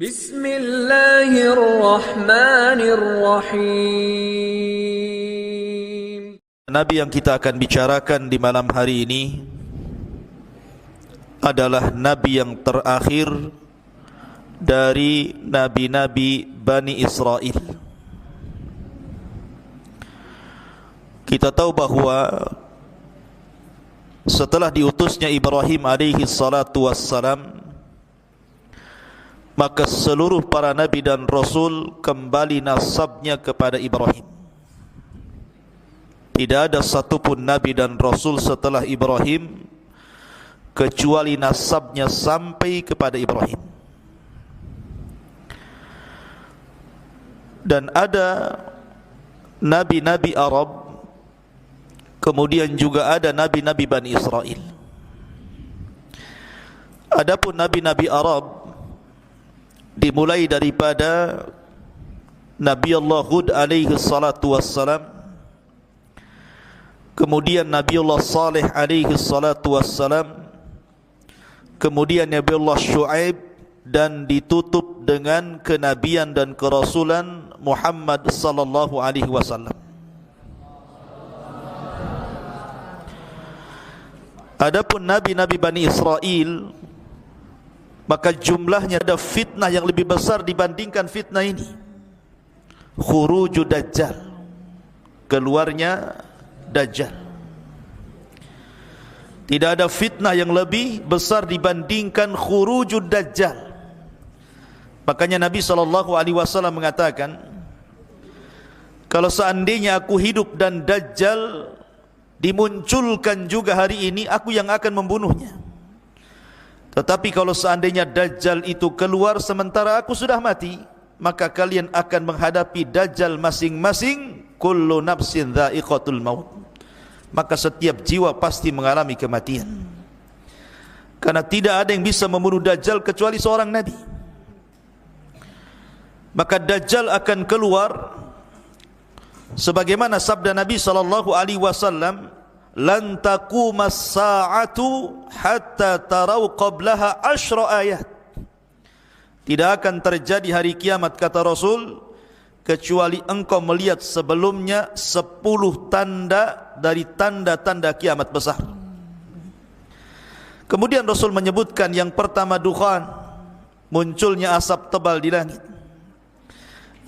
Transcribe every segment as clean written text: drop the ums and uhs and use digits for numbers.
Bismillahirrahmanirrahim. Nabi yang kita akan bicarakan di malam hari ini adalah Nabi yang terakhir dari Nabi-Nabi Bani Israel. Kita tahu bahawa setelah diutusnya Ibrahim alaihi salatu wassalam, maka seluruh para Nabi dan Rasul kembali nasabnya kepada Ibrahim. Tidak ada satupun Nabi dan Rasul setelah Ibrahim kecuali nasabnya sampai kepada Ibrahim. Dan ada Nabi-Nabi Arab, kemudian juga ada Nabi-Nabi Bani Israel. Adapun Nabi-Nabi Arab dimulai daripada Nabi Allah Hud alaihi salatu wassalam, kemudian Nabi Allah Saleh alaihi salatu wassalam, kemudian Nabi Allah Shu'aib, dan ditutup dengan kenabian dan kerasulan Muhammad sallallahu alaihi wasallam. Adapun Nabi-Nabi Bani Israel, maka jumlahnya ada fitnah yang lebih besar dibandingkan fitnah ini. Khurujud Dajjal, keluarnya Dajjal. Tidak ada fitnah yang lebih besar dibandingkan khurujud Dajjal. Makanya Nabi SAW mengatakan, kalau seandainya aku hidup dan Dajjal dimunculkan juga hari ini, aku yang akan membunuhnya. Tetapi kalau seandainya Dajjal itu keluar sementara aku sudah mati, maka kalian akan menghadapi Dajjal masing-masing. Kullu nafsin dha'iqatul maut. Maka setiap jiwa pasti mengalami kematian. Karena tidak ada yang bisa membunuh Dajjal kecuali seorang Nabi. Maka Dajjal akan keluar sebagaimana sabda Nabi SAW, lan taqumas sa'atu hatta tarau qablaha 10 ayat. Tidak akan terjadi hari kiamat, kata Rasul, kecuali engkau melihat sebelumnya 10 tanda dari tanda-tanda kiamat besar. Kemudian Rasul menyebutkan yang pertama dukhan, munculnya asap tebal di langit.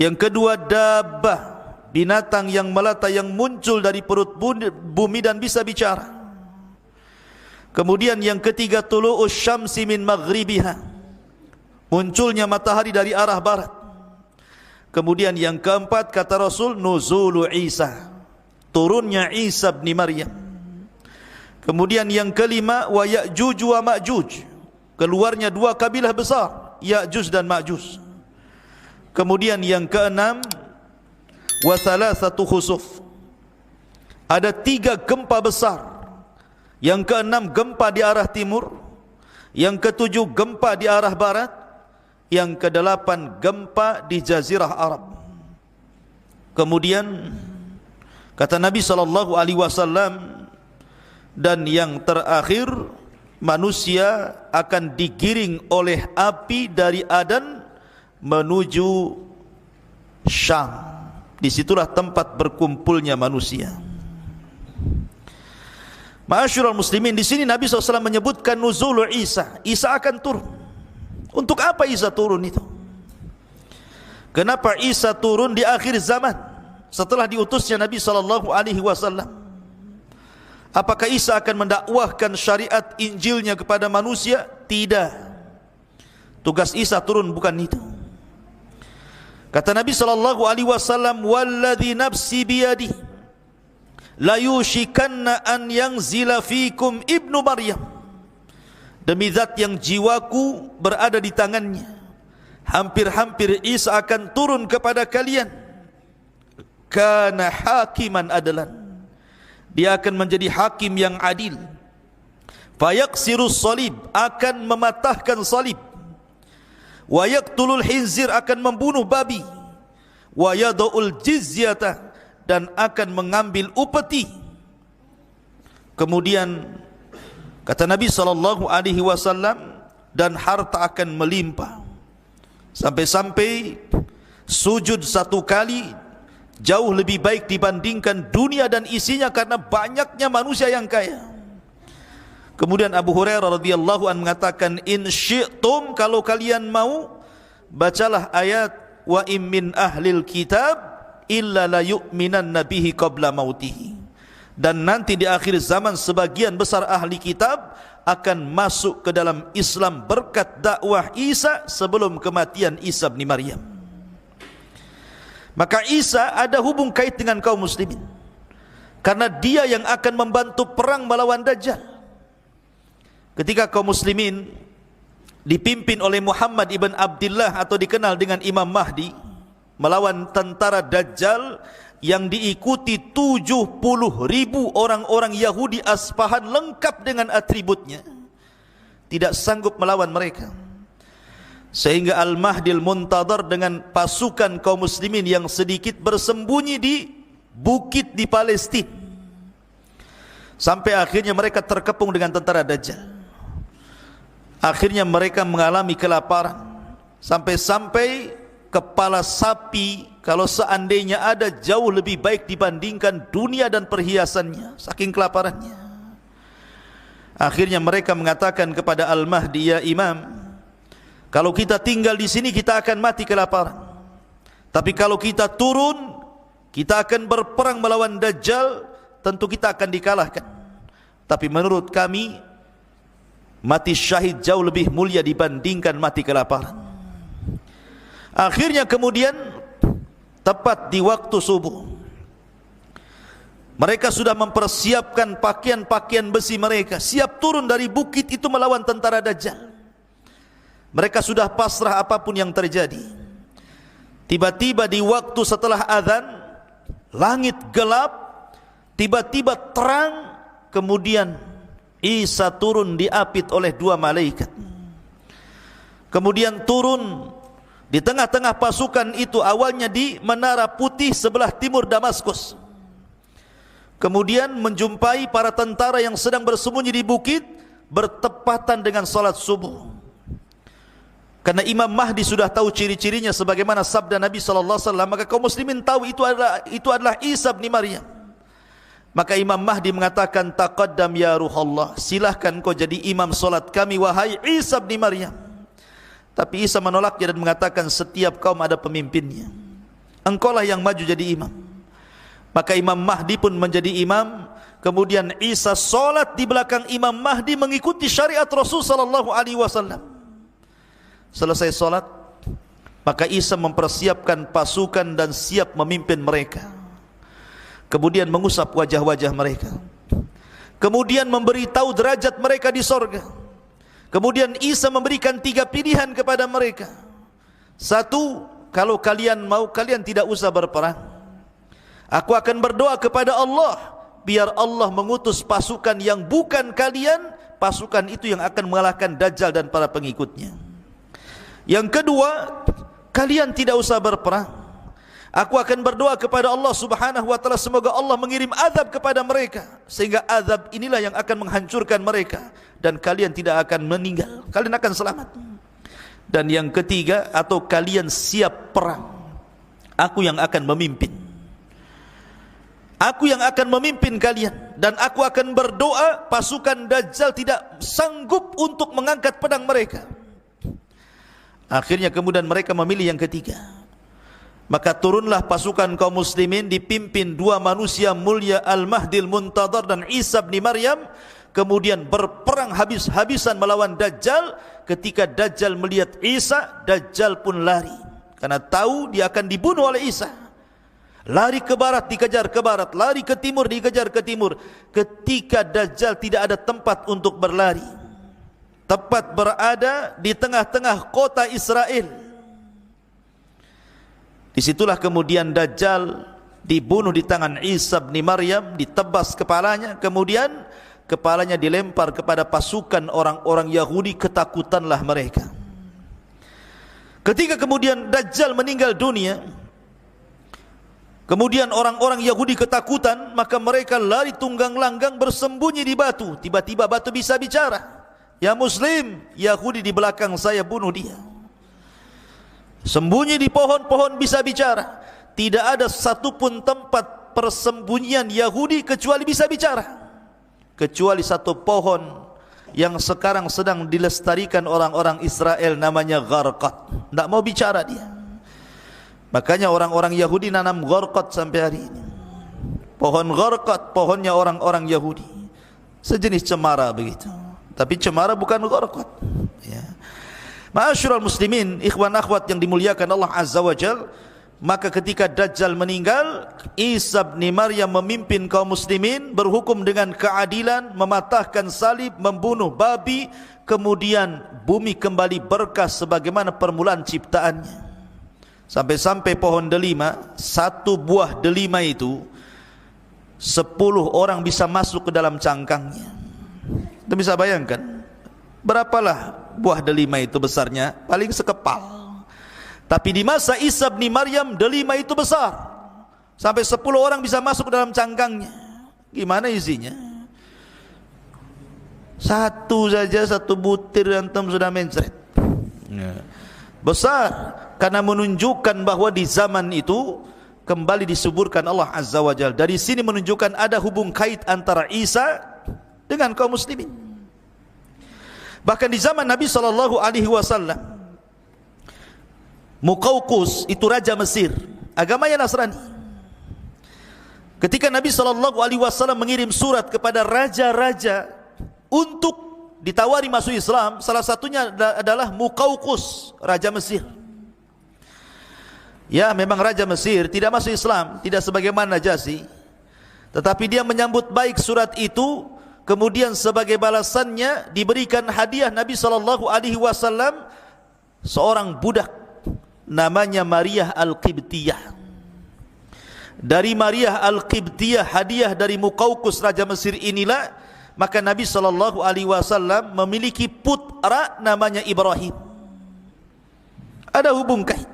Yang kedua dabbah, binatang yang melata yang muncul dari perut bumi dan bisa bicara. Kemudian yang ketiga tulu'us syamsi min maghribiha, munculnya matahari dari arah barat. Kemudian yang keempat kata Rasul, nuzulu Isa, turunnya Isa bin Maryam. Kemudian yang kelima wa Ya'juj wa Ma'juj, keluarnya dua kabilah besar, Ya'juj dan Ma'juj. Kemudian yang keenam wa thalathatu khusuf, ada 3 gempa besar. Yang keenam gempa di arah timur, yang ketujuh gempa di arah barat, yang kedelapan gempa di Jazirah Arab. Kemudian kata Nabi SAW, dan yang terakhir manusia akan digiring oleh api dari Adan menuju Syam. Disitulah tempat berkumpulnya manusia. Ma'asyiral muslimin, di sini Nabi SAW menyebutkan nuzul Isa. Isa akan turun. Untuk apa Isa turun itu? Kenapa Isa turun di akhir zaman setelah diutusnya Nabi SAW? Apakah Isa akan mendakwahkan syariat Injilnya kepada manusia? Tidak. Tugas Isa turun bukan itu. Kata Nabi SAW, walladhi nafsi biyadi la yushikanna an yanzila fikum ibnu Maryam, demi zat yang jiwaku berada di tangannya, hampir-hampir Isa akan turun kepada kalian. Kana hakiman adalan, dia akan menjadi hakim yang adil. Fayaksirus salib, akan mematahkan salib. Wa yaqtulul khinzir, akan membunuh babi. Wa yada'ul jizyata, dan akan mengambil upeti. Kemudian kata Nabi SAW, dan harta akan melimpah. Sampai-sampai sujud satu kali jauh lebih baik dibandingkan dunia dan isinya karena banyaknya manusia yang kaya. Kemudian Abu Hurairah radhiyallahu anhu mengatakan, in syi'tum, kalau kalian mau, bacalah ayat wa im min ahlil kitab illa la yu'minanna bihi qabla mautihi. Dan nanti di akhir zaman sebagian besar ahli kitab akan masuk ke dalam Islam berkat dakwah Isa sebelum kematian Isa bin Maryam. Maka Isa ada hubung kait dengan kaum muslimin, karena dia yang akan membantu perang melawan Dajjal. Ketika kaum muslimin dipimpin oleh Muhammad ibn Abdullah atau dikenal dengan Imam Mahdi melawan tentara Dajjal yang diikuti 70.000 orang-orang Yahudi Asfahan lengkap dengan atributnya, tidak sanggup melawan mereka. Sehingga Al-Mahdil Muntadhar dengan pasukan kaum muslimin yang sedikit bersembunyi di bukit di Palestina, sampai akhirnya mereka terkepung dengan tentara Dajjal. Akhirnya mereka mengalami kelaparan, sampai-sampai kepala sapi kalau seandainya ada jauh lebih baik dibandingkan dunia dan perhiasannya, saking kelaparannya. Akhirnya mereka mengatakan kepada Al-Mahdi, ya Imam, kalau kita tinggal di sini kita akan mati kelaparan, tapi kalau kita turun, kita akan berperang melawan Dajjal, tentu kita akan dikalahkan. Tapi menurut kami, mati syahid jauh lebih mulia dibandingkan mati kelaparan. Akhirnya kemudian tepat di waktu subuh, mereka sudah mempersiapkan pakaian-pakaian besi mereka, siap turun dari bukit itu melawan tentara Dajjal. Mereka sudah pasrah apapun yang terjadi. Tiba-tiba di waktu setelah azan, langit gelap, tiba-tiba terang, kemudian Isa turun diapit oleh dua malaikat. Kemudian turun di tengah-tengah pasukan itu, awalnya di Menara Putih sebelah timur Damaskus. Kemudian menjumpai para tentara yang sedang bersembunyi di bukit bertepatan dengan salat subuh. Karena Imam Mahdi sudah tahu ciri-cirinya sebagaimana sabda Nabi SAW, maka kaum muslimin tahu itu adalah Isa bin Maryam. Maka Imam Mahdi mengatakan, taqaddam ya Ruhallah, silahkan kau jadi imam salat kami wahai Isa bin Maryam. Tapi Isa menolaknya dan mengatakan, setiap kaum ada pemimpinnya, engkaulah yang maju jadi imam. Maka Imam Mahdi pun menjadi imam. Kemudian Isa salat di belakang Imam Mahdi mengikuti syariat Rasul sallallahu alaihi wasallam. Selesai salat, maka Isa mempersiapkan pasukan dan siap memimpin mereka. Kemudian mengusap wajah-wajah mereka, kemudian memberitahu derajat mereka di sorga. Kemudian Isa memberikan 3 pilihan kepada mereka. 1, kalau kalian mau, kalian tidak usah berperang. Aku akan berdoa kepada Allah, biar Allah mengutus pasukan yang bukan kalian, pasukan itu yang akan mengalahkan Dajjal dan para pengikutnya. Yang kedua, kalian tidak usah berperang. Aku akan berdoa kepada Allah subhanahu wa ta'ala, semoga Allah mengirim azab kepada mereka, sehingga azab inilah yang akan menghancurkan mereka, dan kalian tidak akan meninggal, kalian akan selamat. Dan yang ketiga, atau kalian siap perang, aku yang akan memimpin. Aku yang akan memimpin kalian, dan aku akan berdoa pasukan Dajjal tidak sanggup untuk mengangkat pedang mereka. Akhirnya kemudian mereka memilih yang ketiga. Maka turunlah pasukan kaum muslimin dipimpin 2 manusia mulia, Al-Mahdil Muntadhar dan Isa bin Maryam. Kemudian berperang habis-habisan melawan Dajjal. Ketika Dajjal melihat Isa, Dajjal pun lari, karena tahu dia akan dibunuh oleh Isa. Lari ke barat, dikejar ke barat. Lari ke timur, dikejar ke timur. Ketika Dajjal tidak ada tempat untuk berlari, tepat berada di tengah-tengah kota Israel. Disitulah kemudian Dajjal dibunuh di tangan Isa bin Maryam, ditebas kepalanya, kemudian kepalanya dilempar kepada pasukan orang-orang Yahudi, ketakutanlah mereka. Ketika kemudian Dajjal meninggal dunia, kemudian orang-orang Yahudi ketakutan, maka mereka lari tunggang langgang bersembunyi di batu. Tiba-tiba batu bisa bicara, ya Muslim, Yahudi di belakang saya, bunuh dia. Sembunyi di pohon-pohon bisa bicara. Tidak ada satupun tempat persembunyian Yahudi kecuali bisa bicara, kecuali satu pohon yang sekarang sedang dilestarikan orang-orang Israel, namanya Gharqad. Tidak mau bicara dia. Makanya orang-orang Yahudi nanam Gharqad sampai hari ini. Pohon Gharqad, pohonnya orang-orang Yahudi, sejenis cemara begitu. Tapi cemara bukan Gharqad, ya. Ma'asyiral muslimin, ikhwan akhwat yang dimuliakan Allah Azza wa Jalla, maka ketika Dajjal meninggal, Isa bin Maryam memimpin kaum muslimin, berhukum dengan keadilan, mematahkan salib, membunuh babi, kemudian bumi kembali berkah sebagaimana permulaan ciptaannya. Sampai-sampai pohon delima, satu buah delima itu 10 orang bisa masuk ke dalam cangkangnya. Kita bisa bayangkan berapalah buah delima itu besarnya, paling sekepal. Tapi di masa Isa bin Maryam, delima itu besar, sampai 10 orang bisa masuk ke dalam cangkangnya. Gimana isinya? Satu saja, satu butir antum sudah mencret. Besar, karena menunjukkan bahwa di zaman itu kembali disuburkan Allah Azza wa Jalla. Dari sini menunjukkan ada hubung kait antara Isa dengan kaum muslimin. Bahkan di zaman Nabi SAW, Muqawqus itu raja Mesir, agamanya Nasrani. Ketika Nabi SAW mengirim surat kepada raja-raja untuk ditawari masuk Islam, salah satunya adalah Muqawqus, raja Mesir. Ya, memang raja Mesir tidak masuk Islam, tidak sebagaimana Najasyi, tetapi dia menyambut baik surat itu. Kemudian sebagai balasannya diberikan hadiah Nabi SAW seorang budak namanya Maria Al-Qibtiyah. Dari Maria Al-Qibtiyah, hadiah dari Muqawqus raja Mesir inilah, maka Nabi SAW memiliki putra namanya Ibrahim. Ada hubung kait.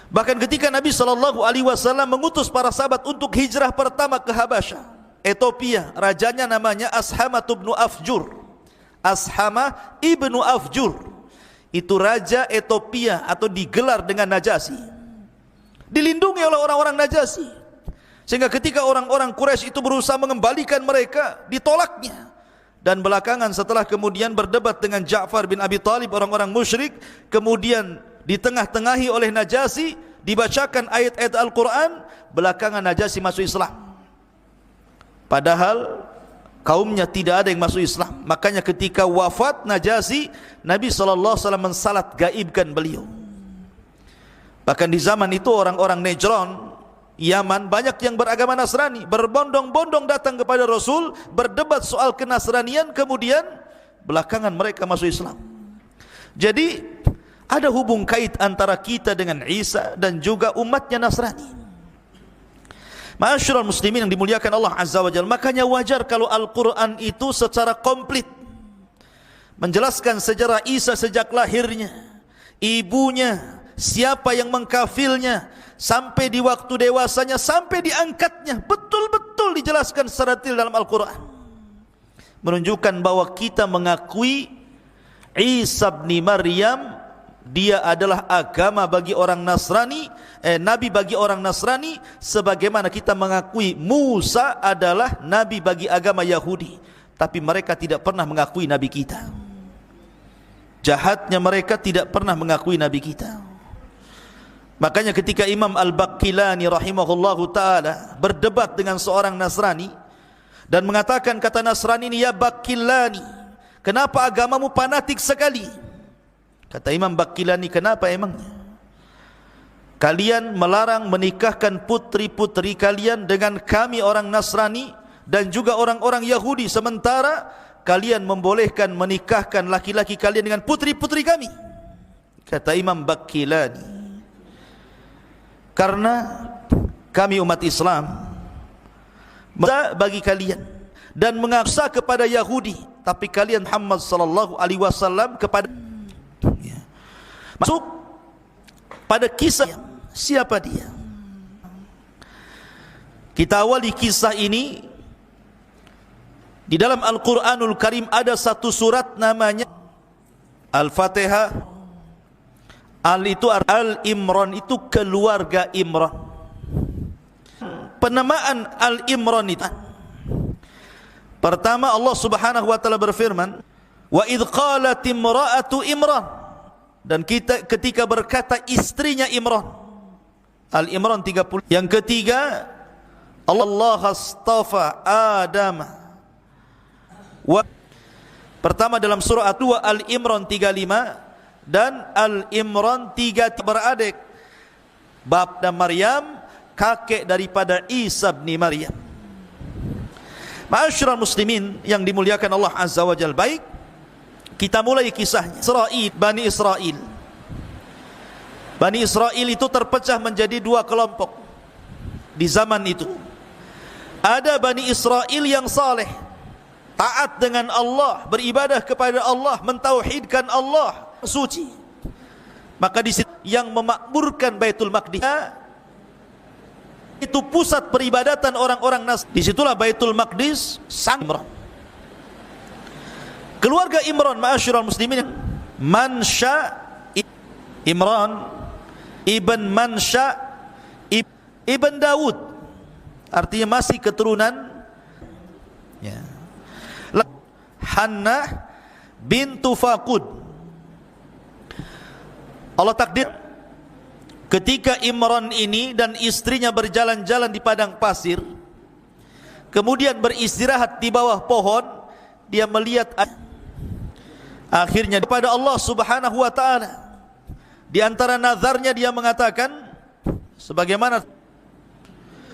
Bahkan ketika Nabi SAW mengutus para sahabat untuk hijrah pertama ke Habasyah, Ethiopia, rajanya namanya Ashama ibnu Afjur. Ashama ibnu Afjur itu raja Ethiopia, atau digelar dengan Najasyi, dilindungi oleh orang-orang Najasyi. Sehingga ketika orang-orang Quraisy itu berusaha mengembalikan mereka, ditolaknya. Dan belakangan setelah kemudian berdebat dengan Ja'far bin Abi Thalib, orang-orang musyrik, kemudian ditengah-tengahi oleh Najasyi, dibacakan ayat-ayat Al-Quran, belakangan Najasyi masuk Islam. Padahal kaumnya tidak ada yang masuk Islam. Makanya ketika wafat Najasyi, Nabi SAW mensalat gaibkan beliau. Bahkan di zaman itu orang-orang Najran, Yaman, banyak yang beragama Nasrani, berbondong-bondong datang kepada Rasul, berdebat soal kenasranian, kemudian belakangan mereka masuk Islam. Jadi ada hubung kait antara kita dengan Isa dan juga umatnya Nasrani. Ma'asyiral muslimin yang dimuliakan Allah Azza wa Jalla, makanya wajar kalau Al-Quran itu secara komplit menjelaskan sejarah Isa sejak lahirnya, ibunya, siapa yang mengkafilnya, sampai di waktu dewasanya, sampai diangkatnya, betul-betul dijelaskan secara detail dalam Al-Quran. Menunjukkan bahwa kita mengakui Isa bin Maryam, dia adalah agama bagi orang Nasrani, nabi bagi orang Nasrani, sebagaimana kita mengakui Musa adalah nabi bagi agama Yahudi. Tapi mereka tidak pernah mengakui nabi kita. Jahatnya mereka tidak pernah mengakui nabi kita. Makanya ketika Imam Al-Baqillani rahimahullahu ta'ala berdebat dengan seorang Nasrani dan mengatakan, kata Nasrani ini, ya Baqillani, kenapa agamamu fanatik sekali? Kata Imam Baqillani, kenapa emangnya? Kalian melarang menikahkan putri-putri kalian dengan kami orang Nasrani dan juga orang-orang Yahudi, sementara kalian membolehkan menikahkan laki-laki kalian dengan putri-putri kami. Kata Imam Baqillani, karena kami umat Islam bagi kalian dan mengaksa kepada Yahudi, tapi kalian Muhammad sallallahu alaihi wasallam kepada. Masuk pada kisah, siapa dia? Kita awali kisah ini. Di dalam Al-Quranul Karim ada satu surat namanya Al-Fatihah, Al-Imran itu keluarga Imran. Penamaan Al-Imran itu, pertama Allah Subhanahu wa taala berfirman, wa idh qalat imra'atu Imran, dan ketika berkata istrinya Imran. Al-Imran 30. Yang ketiga, Allah astafa Adam. Pertama dalam surah 2 Al-Imran 35 dan Al-Imran 3 beradik. Bab dan Maryam, kakek daripada Isa bin Maryam. Ma'asyiral muslimin yang dimuliakan Allah Azza wa Jalla, baik, kita mulai kisahnya. Bani Israel. Bani Israel itu terpecah menjadi dua kelompok di zaman itu. Ada Bani Israel yang saleh, taat dengan Allah, beribadah kepada Allah, mentauhidkan Allah, suci. Maka di situ yang memakmurkan Baitul Maqdis, itu pusat peribadatan orang-orang Nasrani. Disitulah Baitul Maqdis sang Imran. Keluarga Imran, ma'asyiral muslimin, Mansha Imran ibn Mansha ibn Daud, artinya masih keturunan ya. Hannah bintu Faqud. Allah takdir ketika Imran ini dan istrinya berjalan-jalan di padang pasir, kemudian beristirahat di bawah pohon, dia melihat akhirnya kepada Allah Subhanahu wa taala. Di antara nazarnya dia mengatakan sebagaimana,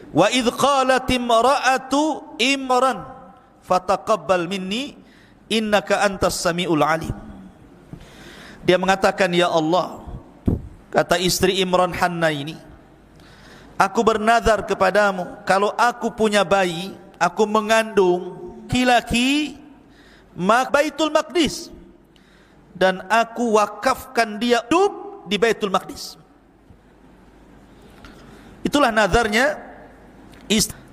wa idh qalat imra'atu Imran fataqabbal minni innaka antas samiul alim. Dia mengatakan, ya Allah, kata istri Imran Hannah ini, aku bernazar kepadamu, kalau aku punya bayi, aku mengandung laki-laki, Baitul Maqdis, dan aku wakafkan dia hidup di Baitul Maqdis. Itulah nazarnya.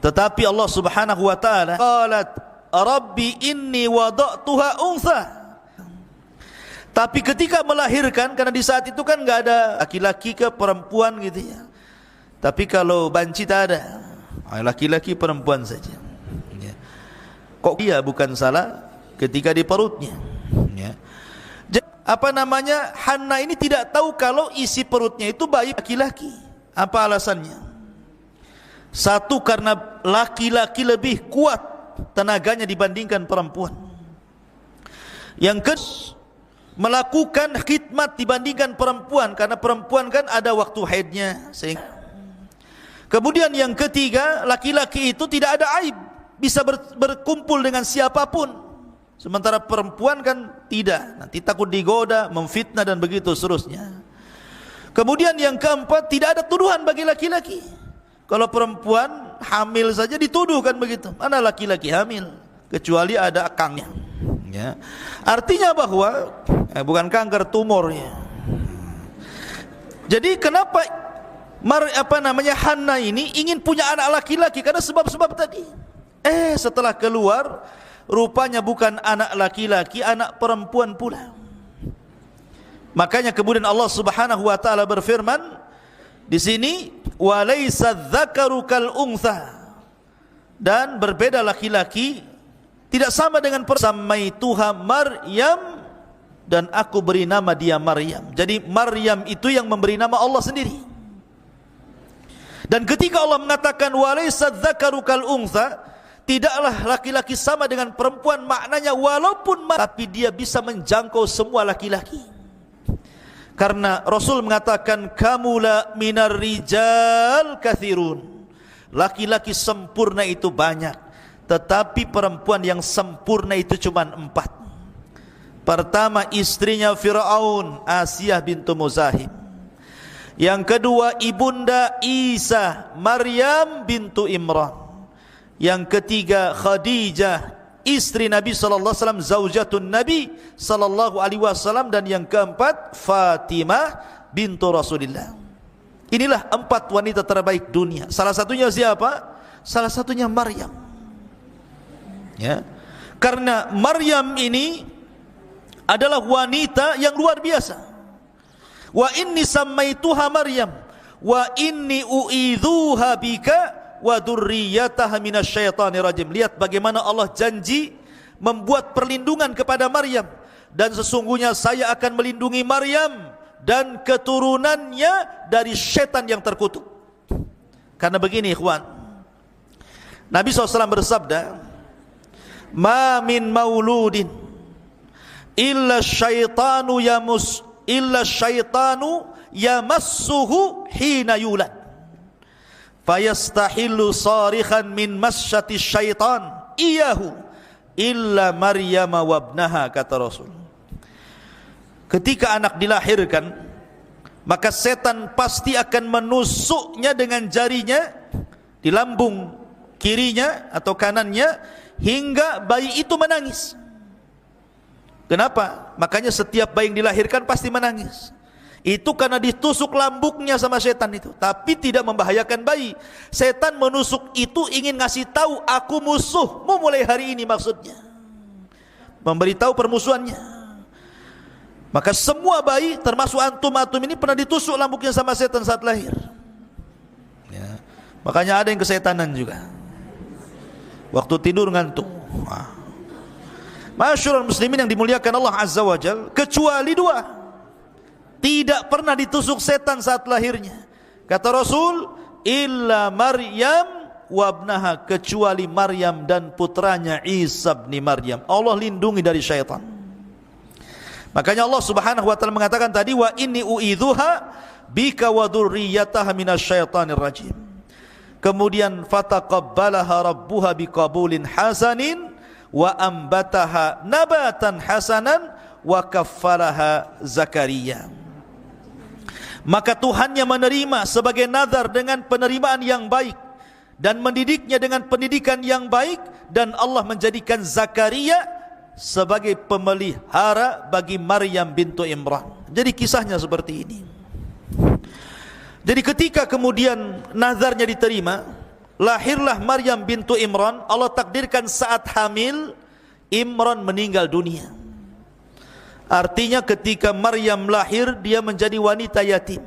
Tetapi Allah Subhanahu wa taala qalat rabbi inni wada'tuha untha. Tapi ketika melahirkan, karena di saat itu kan enggak ada laki-laki ke perempuan gitu ya. Tapi kalau banci tak ada, laki-laki perempuan saja. Ya. Kok dia bukan salah ketika di perutnya? Ya. Apa namanya, Hannah ini tidak tahu kalau isi perutnya itu bayi laki-laki. Apa alasannya? Satu, karena laki-laki lebih kuat tenaganya dibandingkan perempuan. Yang kedua, melakukan khidmat dibandingkan perempuan, karena perempuan kan ada waktu haidnya. Kemudian yang ketiga, laki-laki itu tidak ada aib, bisa berkumpul dengan siapapun. Sementara perempuan kan tidak, nanti takut digoda, memfitnah dan begitu seterusnya. Kemudian yang keempat, tidak ada tuduhan bagi laki-laki. Kalau perempuan hamil saja dituduh kan begitu. Mana laki-laki hamil, kecuali ada akangnya. Ya. Artinya bahwa bukan kanker, tumor ya. Jadi kenapa Hannah ini ingin punya anak laki-laki? Karena sebab-sebab tadi. Setelah keluar, rupanya bukan anak laki-laki, anak perempuan pula. Makanya kemudian Allah Subhanahu wa taala berfirman di sini, walaysa dzakaru kal untha, dan berbeda laki-laki, tidak sama dengan samaituha Maryam, dan aku beri nama dia Maryam. Jadi Maryam itu yang memberi nama Allah sendiri. Dan ketika Allah mengatakan walaysa dzakaru kal untha, tidaklah laki-laki sama dengan perempuan, maknanya walaupun tapi dia bisa menjangkau semua laki-laki. Karena Rasul mengatakan kamula minar rijal kathirun, laki-laki sempurna itu banyak, tetapi perempuan yang sempurna itu cuma 4. Pertama, istrinya Fir'aun, Asiyah bintu Muzahim. Yang kedua, ibunda Isa, Maryam bintu Imran. Yang ketiga, Khadijah, istri Nabi sallallahu alaihi wasallam, zaujatun Nabi sallallahu alaihi wasallam. Dan yang keempat, Fatimah bintu Rasulillah. Inilah 4 wanita terbaik dunia. Salah satunya siapa? Salah satunya Maryam. Ya. Karena Maryam ini adalah wanita yang luar biasa. Wa inni sammaituha Maryam wa inni u'idzuha bika wa dzurriyyataha minasyaitonir rajim. Lihat bagaimana Allah janji membuat perlindungan kepada Maryam, dan sesungguhnya saya akan melindungi Maryam dan keturunannya dari syaitan yang terkutuk. Karena begini ikhwan, Nabi SAW bersabda, ma min mauludin illa syaitanu yamassuhu hina yulad fayastahillu sarikhan min masyati syaitan iyahu illa Maryam wabnaha, kata Rasul. Ketika anak dilahirkan, maka setan pasti akan menusuknya dengan jarinya di lambung kirinya atau kanannya hingga bayi itu menangis. Kenapa? Makanya setiap bayi yang dilahirkan pasti menangis. Itu karena ditusuk lambungnya sama setan itu, tapi tidak membahayakan bayi. Setan menusuk itu ingin ngasih tahu, aku musuhmu mulai hari ini, maksudnya memberitahu permusuhannya. Maka semua bayi termasuk antum ini pernah ditusuk lambungnya sama setan saat lahir ya. Makanya ada yang kesetanan juga waktu tidur ngantuk. Masyarul muslimin yang dimuliakan Allah Azza wa Jal, kecuali dua tidak pernah ditusuk setan saat lahirnya, kata Rasul, illa Maryam wabnaha, kecuali Maryam dan putranya Isa bin Maryam. Allah lindungi dari syaitan. Makanya Allah Subhanahu wa taala mengatakan tadi, wa inni u'idzuha bika wa dzurriyyataha minasyaitonir rajim. Kemudian fataqabbalaha rabbuha biqabulin hasanin wa ambataha nabatan hasanan wa kaffalaha Zakaria. Maka Tuhannya menerima sebagai nazar dengan penerimaan yang baik dan mendidiknya dengan pendidikan yang baik, dan Allah menjadikan Zakaria sebagai pemelihara bagi Maryam bintu Imran. Jadi kisahnya seperti ini. Jadi ketika kemudian nazarnya diterima, lahirlah Maryam bintu Imran. Allah takdirkan saat hamil Imran meninggal dunia. Artinya ketika Maryam lahir, dia menjadi wanita yatim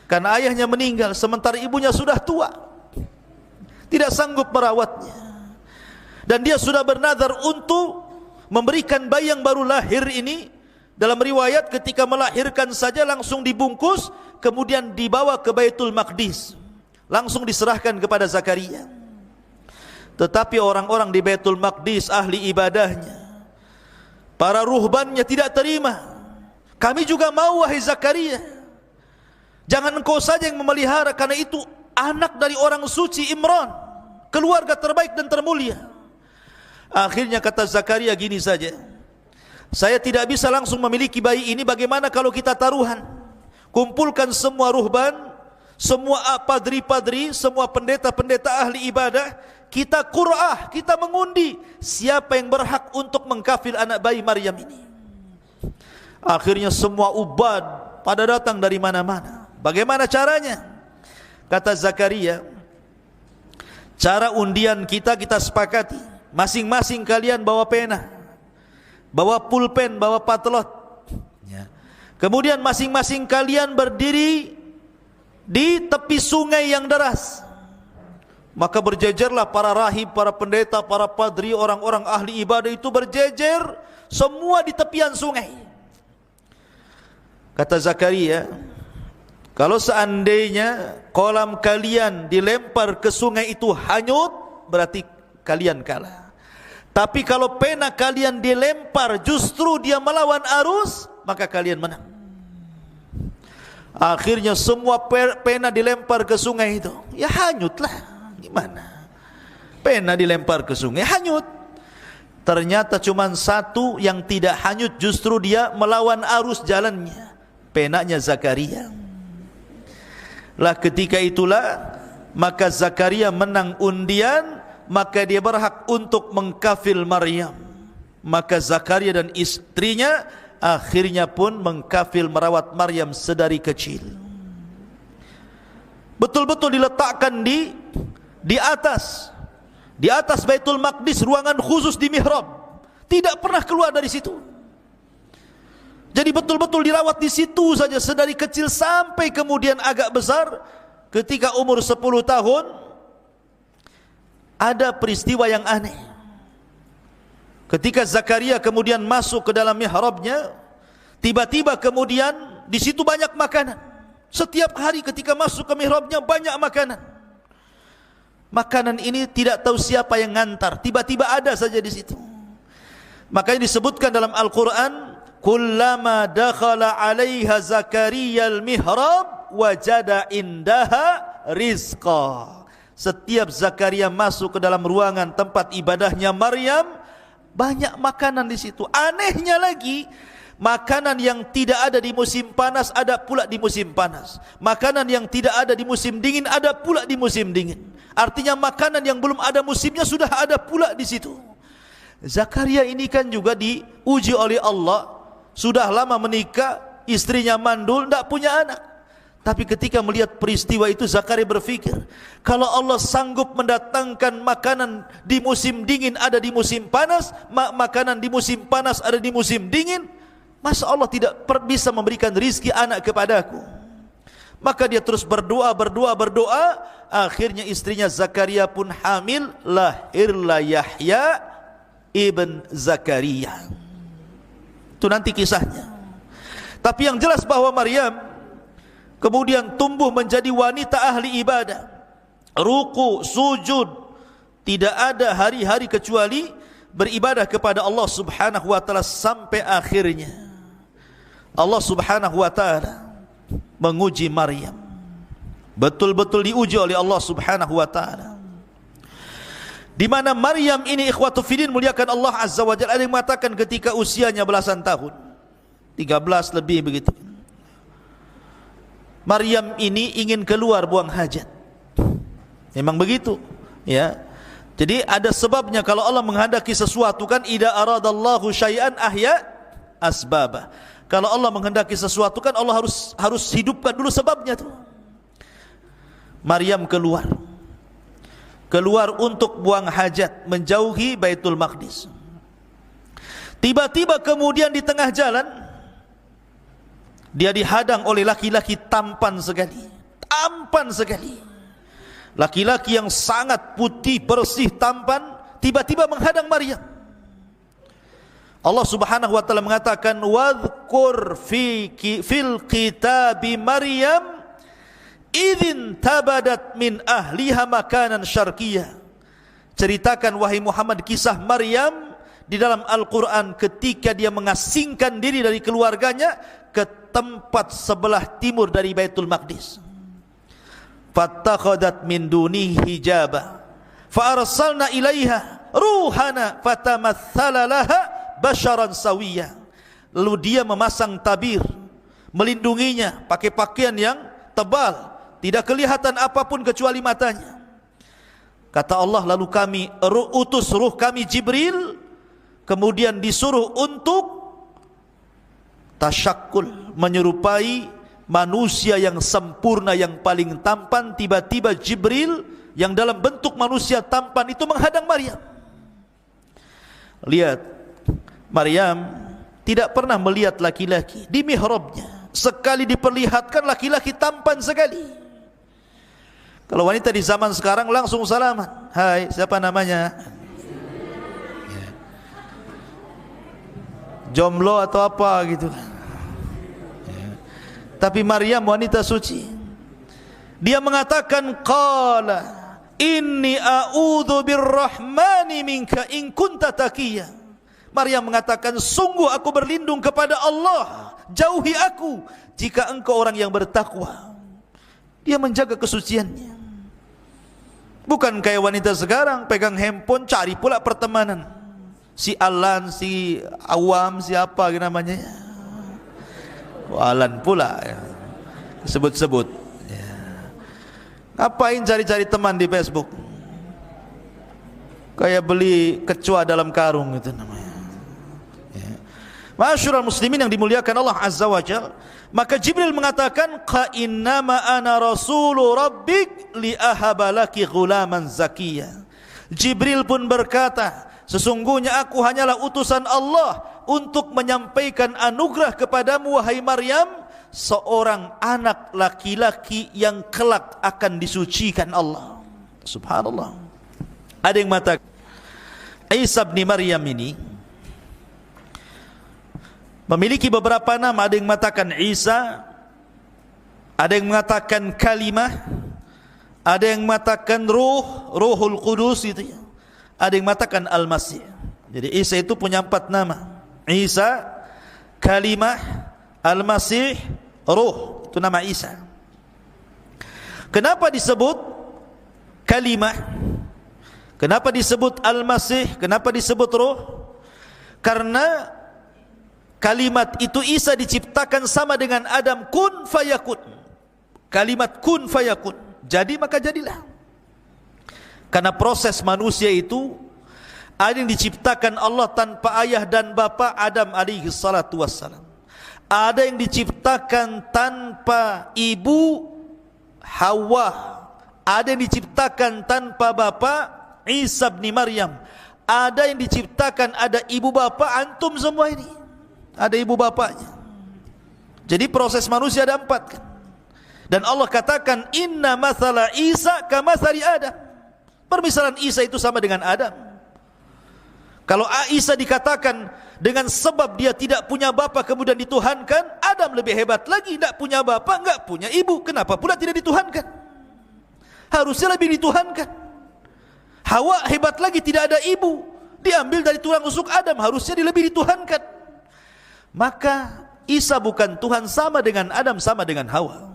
karena ayahnya meninggal, sementara ibunya sudah tua, tidak sanggup merawatnya. Dan dia sudah bernazar untuk memberikan bayi yang baru lahir ini. Dalam riwayat ketika melahirkan saja langsung dibungkus, kemudian dibawa ke Baitul Maqdis, langsung diserahkan kepada Zakaria. Tetapi orang-orang di Baitul Maqdis, ahli ibadahnya, para ruhbannya tidak terima. Kami juga mau, wahai Zakaria, jangan engkau saja yang memelihara, karena itu anak dari orang suci Imran, keluarga terbaik dan termulia. Akhirnya kata Zakaria gini saja, saya tidak bisa langsung memiliki bayi ini, bagaimana kalau kita taruhan? Kumpulkan semua ruhban, semua padri-padri, semua pendeta-pendeta ahli ibadah, kita qur'ah, kita mengundi siapa yang berhak untuk mengkafil anak bayi Maryam ini. Akhirnya semua ubad pada datang dari mana-mana. Bagaimana caranya? Kata Zakaria, cara undian kita sepakati, masing-masing kalian bawa pena, bawa pulpen, bawa patlot ya. Kemudian masing-masing kalian berdiri di tepi sungai yang deras. Maka berjejerlah para rahib, para pendeta, para padri, orang-orang ahli ibadah itu berjejer semua di tepian sungai. Kata Zakaria, kalau seandainya kolam kalian dilempar ke sungai itu hanyut, berarti kalian kalah. Tapi kalau pena kalian dilempar justru dia melawan arus, maka kalian menang. Akhirnya semua pena dilempar ke sungai itu, ya hanyutlah. Gimana? Pena dilempar ke sungai hanyut. Ternyata cuma satu yang tidak hanyut, justru dia melawan arus jalannya, penanya Zakaria. Lah ketika itulah maka Zakaria menang undian, maka dia berhak untuk mengkafil Maryam. Maka Zakaria dan istrinya akhirnya pun mengkafil merawat Maryam sedari kecil. Betul-betul diletakkan di atas Baitul Maqdis, ruangan khusus di mihrab, tidak pernah keluar dari situ. Jadi betul-betul dirawat di situ saja sedari kecil sampai kemudian agak besar. Ketika umur 10 tahun ada peristiwa yang aneh. Ketika Zakaria kemudian masuk ke dalam mihrabnya, tiba-tiba kemudian di situ banyak makanan. Setiap hari ketika masuk ke mihrabnya banyak makanan. Makanan ini tidak tahu siapa yang ngantar, tiba-tiba ada saja di situ. Makanya disebutkan dalam Al-Quran, kullama dakhala 'alaiha Zakaria al-mihrab wajada indaha rizqa. Setiap Zakaria masuk ke dalam ruangan tempat ibadahnya Maryam, banyak makanan di situ. Anehnya lagi, makanan yang tidak ada di musim panas ada pula di musim panas. Makanan yang tidak ada di musim dingin ada pula di musim dingin. Artinya makanan yang belum ada musimnya sudah ada pula di situ. Zakaria ini kan juga diuji oleh Allah. Sudah lama menikah, istrinya mandul, tidak punya anak. Tapi ketika melihat peristiwa itu, Zakaria berpikir, kalau Allah sanggup mendatangkan makanan di musim dingin ada di musim panas, makanan di musim panas ada di musim dingin, masa Allah tidak bisa memberikan rizki anak kepadaku? Maka dia terus berdoa. Akhirnya istrinya Zakaria pun hamil, lahirlah Yahya ibn Zakaria. Itu nanti kisahnya. Tapi yang jelas bahwa Maryam kemudian tumbuh menjadi wanita ahli ibadah, ruku, sujud, tidak ada hari-hari kecuali beribadah kepada Allah subhanahu wa ta'ala sampai akhirnya Allah subhanahu wa ta'ala menguji Maryam. Betul-betul diuji oleh Allah subhanahu wa ta'ala, di mana Maryam ini ikhwatu fillah muliakan Allah azza wa jalla. Ada yang mengatakan ketika usianya belasan tahun, 13 lebih begitu, Maryam ini ingin keluar buang hajat. Memang begitu, ya. Jadi ada sebabnya. Kalau Allah menghendaki sesuatu kan, idza aradallahu syai'an ahya asbabah. Kalau Allah menghendaki sesuatu kan Allah harus hidupkan dulu sebabnya tuh. Maryam keluar untuk buang hajat, menjauhi Baitul Maqdis. Tiba-tiba kemudian di tengah jalan dia dihadang oleh laki-laki tampan sekali. Laki-laki yang sangat putih, bersih, tampan, tiba-tiba menghadang Maryam. Allah subhanahu wa ta'ala mengatakan, wadhkur fil kitabi Maryam idzin tabadat min ahliha makanan syarqiyah. Ceritakan wahai Muhammad kisah Maryam di dalam Al-Quran ketika dia mengasingkan diri dari keluarganya ke tempat sebelah timur dari Baitul Maqdis. Fattakhadat min dunihi hijaba fa arsalna ilaiha ruhana fatamatsala laha basharan sawiyya. Lalu dia memasang tabir melindunginya, pakai pakaian yang tebal, tidak kelihatan apapun kecuali matanya. Kata Allah, lalu kami utus ruh kami Jibril, kemudian disuruh untuk tasyakkul, menyerupai manusia yang sempurna, yang paling tampan. Tiba-tiba Jibril yang dalam bentuk manusia tampan itu menghadang Maryam. Lihat, Maryam tidak pernah melihat laki-laki di mihrabnya. Sekali diperlihatkan laki-laki tampan sekali. Kalau wanita di zaman sekarang langsung salaman, hai siapa namanya, jomblo atau apa gitu. Tapi Maryam wanita suci, dia mengatakan qala inni a'udzu birrahmani minka in kunta taqiyya. Maryam mengatakan, sungguh aku berlindung kepada Allah, jauhi aku jika engkau orang yang bertakwa. Dia menjaga kesuciannya. Bukan kayak wanita sekarang pegang handphone cari pula pertemanan. Si Alan, si Awam, siapa namanya? Alan pula ya. Sebut-sebut ya. Ngapain cari-cari teman di Facebook? Kayak beli kecoa dalam karung itu namanya ya. Ma'asyiral muslimin yang dimuliakan Allah azza wa jalla, maka Jibril mengatakan, qa innama ana rasulu rabbik li ahabalaki ghulaman zakiyya. Jibril pun berkata, sesungguhnya aku hanyalah utusan Allah untuk menyampaikan anugerah kepadamu wahai Maryam, seorang anak laki-laki yang kelak akan disucikan Allah. Subhanallah. Ada yang mengatakan Isa bin Maryam ini memiliki beberapa nama. Ada yang mengatakan Isa, ada yang mengatakan kalimah, ada yang mengatakan Ruhul Qudus itu ya. Ada yang mengatakan Al-Masih. Jadi Isa itu punya 4 nama. Isa, kalimah, Al-Masih, Ruh. Itu nama Isa. Kenapa disebut kalimah? Kenapa disebut Al-Masih? Kenapa disebut Ruh? Karena kalimat itu Isa diciptakan sama dengan Adam, kun fayakun. Kalimat kun fayakun, jadi maka jadilah. Karena proses manusia itu ada yang diciptakan Allah tanpa ayah dan bapa, Adam alaihi salatu wassalam. Ada yang diciptakan tanpa ibu, Hawa. Ada yang diciptakan tanpa bapa, Isa bin Maryam. Ada yang diciptakan ada ibu bapa, antum semua ini ada ibu bapaknya. Jadi proses manusia ada 4 kan. Dan Allah katakan inna mathala Isa kamathali Adam. Permisalan Isa itu sama dengan Adam. Kalau Isa dikatakan dengan sebab dia tidak punya bapa kemudian dituhankan, Adam lebih hebat lagi, tidak punya bapa, enggak punya ibu, kenapa pula tidak dituhankan? Harusnya lebih dituhankan. Hawa hebat lagi, tidak ada ibu, diambil dari tulang rusuk Adam, harusnya dia lebih dituhankan. Maka Isa bukan Tuhan, sama dengan Adam, sama dengan Hawa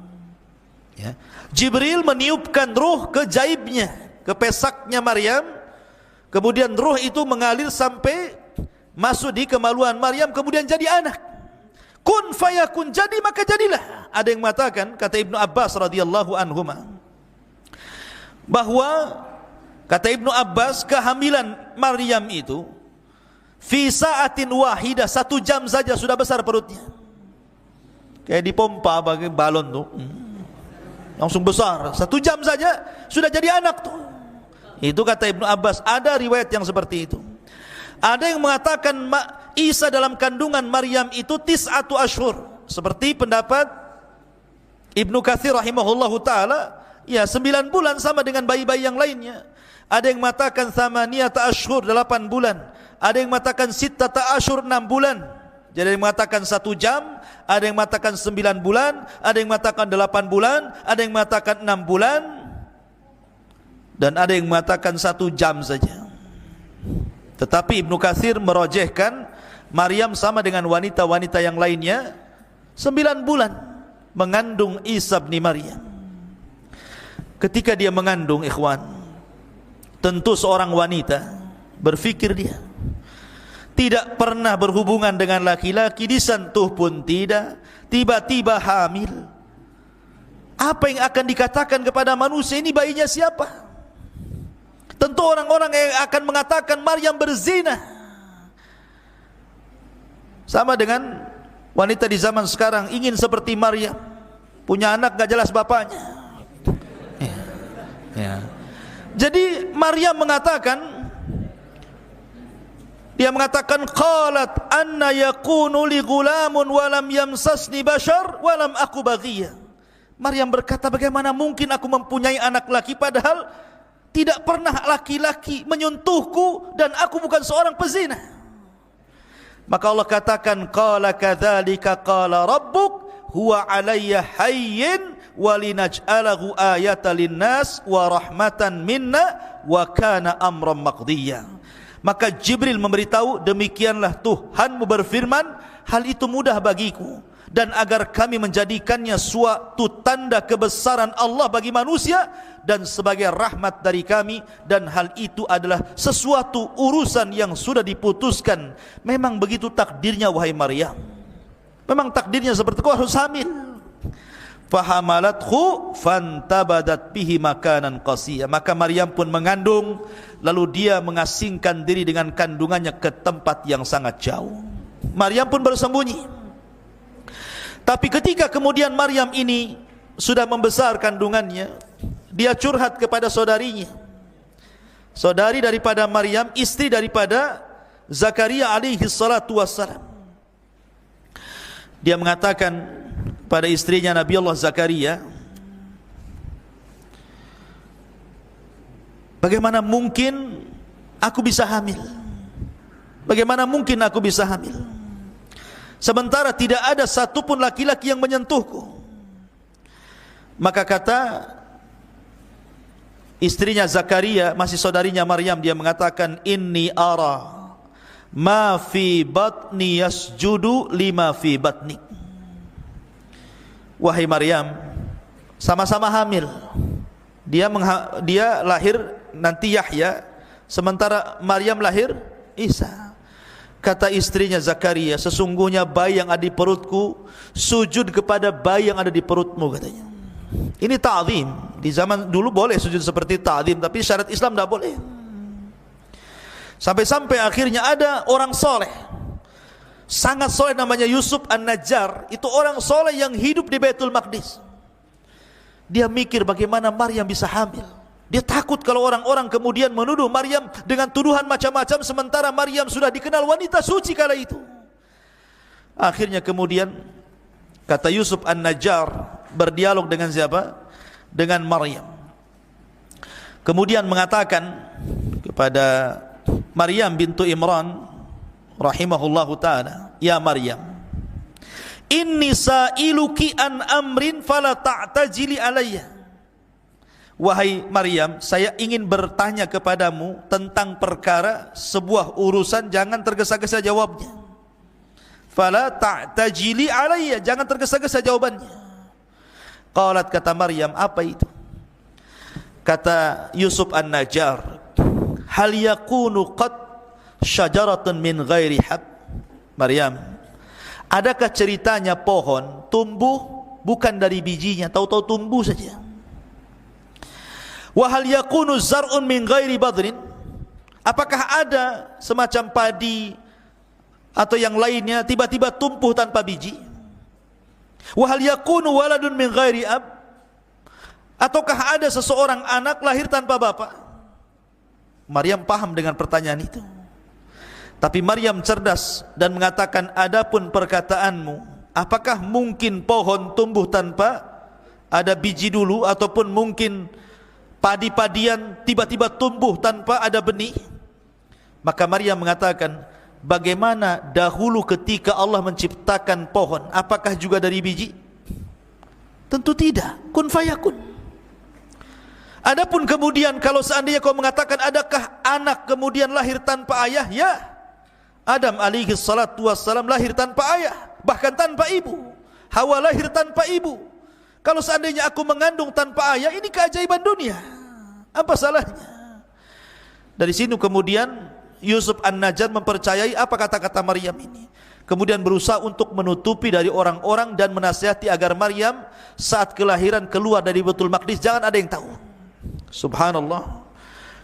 ya. Jibril meniupkan ruh ke jaibnya, ke pesaknya Maryam. Kemudian ruh itu mengalir sampai masuk di kemaluan Maryam, kemudian jadi anak. Kun fayakun, jadi maka jadilah. Ada yang mengatakan, kata Ibnu Abbas radhiyallahu anhuma, bahwa kata Ibnu Abbas kehamilan Maryam itu fi sa'atin wahidah, 1 jam saja sudah besar perutnya. Kayak dipompa bagi balon tuh, langsung besar. 1 jam saja sudah jadi anak tuh. Itu kata Ibnu Abbas. Ada riwayat yang seperti itu. Ada yang mengatakan Isa dalam kandungan Maryam itu 9 ashur, seperti pendapat Ibnu Katsir rahimahullahu taala, ya 9 bulan sama dengan bayi-bayi yang lainnya. Ada yang mengatakan 8 ashur, 8 bulan. Ada yang mengatakan 6 ashur, 6 bulan. Jadi ada yang mengatakan 1 jam, ada yang mengatakan 9 bulan, ada yang mengatakan 8 bulan, ada yang mengatakan 6 bulan, dan ada yang mengatakan 1 jam saja. Tetapi Ibnu Katsir merojehkan Maryam sama dengan wanita-wanita yang lainnya 9 bulan mengandung Isa bin Maryam. Ketika dia mengandung, ikhwan, tentu seorang wanita berfikir dia tidak pernah berhubungan dengan laki-laki, disentuh pun tidak, tiba-tiba hamil. Apa yang akan dikatakan kepada manusia, ini bayinya siapa? Tentu orang-orang yang akan mengatakan Maryam berzina. Sama dengan wanita di zaman sekarang ingin seperti Maryam, punya anak gak jelas bapaknya ya. Jadi Maryam mengatakan, dia mengatakan qalat anna yakunu li gulamun wa lam yamsasni bashar wa lam aku baghiya. Maryam berkata, bagaimana mungkin aku mempunyai anak laki padahal tidak pernah laki-laki menyentuhku dan aku bukan seorang pezina. Maka Allah katakan, qala kadzalika qala rabbuk huwa alayya hayyin wa linaj'alahu ayatan linnas wa rahmatan minna wa kana amran maqdiya. Maka Jibril memberitahu, demikianlah Tuhanmu berfirman, hal itu mudah bagiku, dan agar kami menjadikannya suatu tanda kebesaran Allah bagi manusia dan sebagai rahmat dari kami, dan hal itu adalah sesuatu urusan yang sudah diputuskan. Memang begitu takdirnya wahai Maryam. Memang takdirnya seperti itu, harus hamil. Fahamalathu fantabadat bihi makanan qasiya. Maka Maryam pun mengandung, lalu dia mengasingkan diri dengan kandungannya ke tempat yang sangat jauh. Maryam pun bersembunyi. Tapi ketika kemudian Maryam ini sudah membesar kandungannya, dia curhat kepada saudarinya, saudari daripada Maryam, istri daripada Zakaria alaihi salatu wassalam. Dia mengatakan pada istrinya Nabi Allah Zakaria, bagaimana mungkin aku bisa hamil? Bagaimana mungkin aku bisa hamil? Sementara tidak ada satupun laki-laki yang menyentuhku. Maka kata istrinya Zakaria, masih saudarinya Maryam, dia mengatakan, inni ara ma fi batni yasjudu lima fi batnik. Wahai Maryam, sama-sama hamil. Dia lahir nanti Yahya, sementara Maryam lahir Isa. Kata istrinya Zakaria, sesungguhnya bayi yang ada di perutku sujud kepada bayi yang ada di perutmu, katanya. Ini ta'zim. Di zaman dulu boleh sujud seperti ta'zim, tapi syariat Islam tidak boleh. Sampai-sampai akhirnya ada orang soleh, sangat soleh, namanya Yusuf An-Najjar. Itu orang soleh yang hidup di Baitul Maqdis. Dia mikir bagaimana Maryam bisa hamil. Dia takut kalau orang-orang kemudian menuduh Maryam dengan tuduhan macam-macam, sementara Maryam sudah dikenal wanita suci kala itu. Akhirnya kemudian kata Yusuf An-Najjar berdialog dengan siapa? Dengan Maryam. Kemudian mengatakan kepada Maryam bintu Imran rahimahullahu ta'ala, ya Maryam, inni sa'iluki an amrin fala ta'tajili alayya. Wahai Maryam, saya ingin bertanya kepadamu tentang perkara, sebuah urusan, jangan tergesa-gesa jawabnya. Fala ta'tajili alayya, jangan tergesa-gesa jawabannya. Qalat, kata Maryam, apa itu? Kata Yusuf An-Najjar, hal yakunu qad syajaratun min ghairi hab. Maryam, adakah ceritanya pohon tumbuh bukan dari bijinya, tahu-tahu tumbuh saja? Wa hal yakunu zar'un min ghairi badrin, apakah ada semacam padi atau yang lainnya tiba-tiba tumbuh tanpa biji? Wa hal yakunu waladun min ghairi ab, ataukah ada seseorang anak lahir tanpa bapak? Maryam paham dengan pertanyaan itu. Tapi Maryam cerdas dan mengatakan, adapun perkataanmu, apakah mungkin pohon tumbuh tanpa ada biji dulu, ataupun mungkin padi-padian tiba-tiba tumbuh tanpa ada benih? Maka Maryam mengatakan, bagaimana dahulu ketika Allah menciptakan pohon, apakah juga dari biji? Tentu tidak, kun fayakun. Adapun kemudian kalau seandainya kau mengatakan adakah anak kemudian lahir tanpa ayah, ya, Adam alaihi salatu wassalam lahir tanpa ayah, bahkan tanpa ibu. Hawa lahir tanpa ibu. Kalau seandainya aku mengandung tanpa ayah, ini keajaiban dunia, apa salahnya? Dari sini kemudian Yusuf An-Najjar mempercayai apa kata-kata Maryam ini, kemudian berusaha untuk menutupi dari orang-orang dan menasihati agar Maryam saat kelahiran keluar dari Baitul Maqdis jangan ada yang tahu. Subhanallah,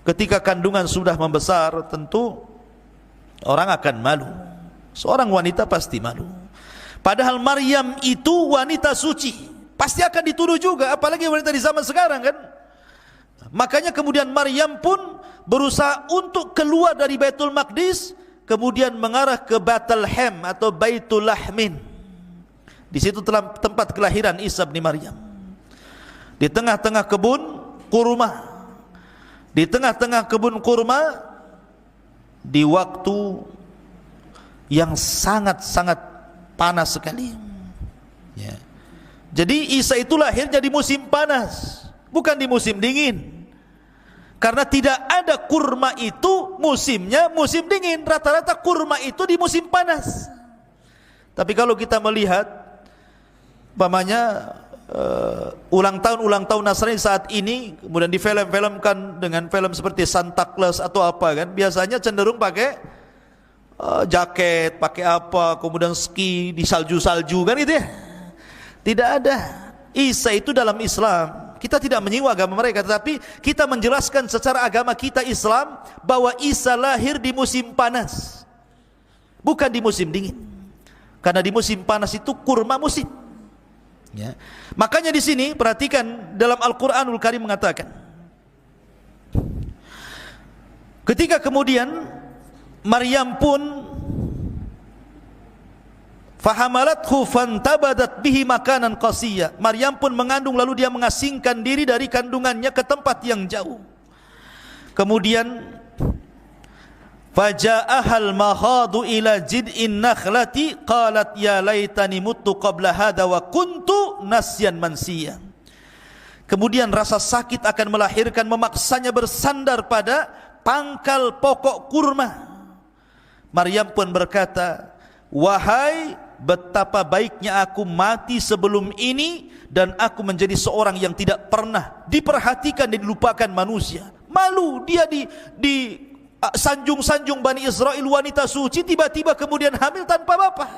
ketika kandungan sudah membesar, tentu orang akan malu. Seorang wanita pasti malu. Padahal Maryam itu wanita suci, pasti akan dituduh juga, apalagi wanita di zaman sekarang kan. Makanya kemudian Maryam pun berusaha untuk keluar dari Baitul Maqdis, kemudian mengarah ke Bethlehem atau Baitul Lahmin. Di situ telah tempat kelahiran Isa bin Maryam. Di tengah-tengah kebun kurma, di tengah-tengah kebun kurma, di waktu yang sangat-sangat panas sekali. Ya. Jadi Isa itu lahirnya di musim panas, bukan di musim dingin. Karena tidak ada kurma itu musimnya musim dingin, rata-rata kurma itu di musim panas. Tapi kalau kita melihat umpamanya ulang tahun Nasrani saat ini, kemudian difilm-filmkan dengan film seperti Santa Claus atau apa kan, biasanya cenderung pakai jaket, pakai apa, kemudian ski di salju-salju kan gitu ya. Tidak ada. Isa itu dalam Islam, kita tidak menyinggung agama mereka, tetapi kita menjelaskan secara agama kita Islam bahwa Isa lahir di musim panas, bukan di musim dingin. Karena di musim panas itu kurma musim. Ya. Makanya di sini perhatikan dalam Al-Qur'anul Karim mengatakan, ketika kemudian Maryam pun Fahamalathu fantabadat bihi makanan qasiyya. Maryam pun mengandung lalu dia mengasingkan diri dari kandungannya ke tempat yang jauh. Kemudian faja'ahal mahadu ila jid'in nakhlati qalat ya laitani muttu qabla hadha wa kuntu nasyan mansiya. Kemudian rasa sakit akan melahirkan memaksanya bersandar pada pangkal pokok kurma. Maryam pun berkata, wahai, betapa baiknya aku mati sebelum ini dan aku menjadi seorang yang tidak pernah diperhatikan dan dilupakan manusia. Malu dia di sanjung-sanjung Bani Israel, wanita suci, tiba-tiba kemudian hamil tanpa bapak.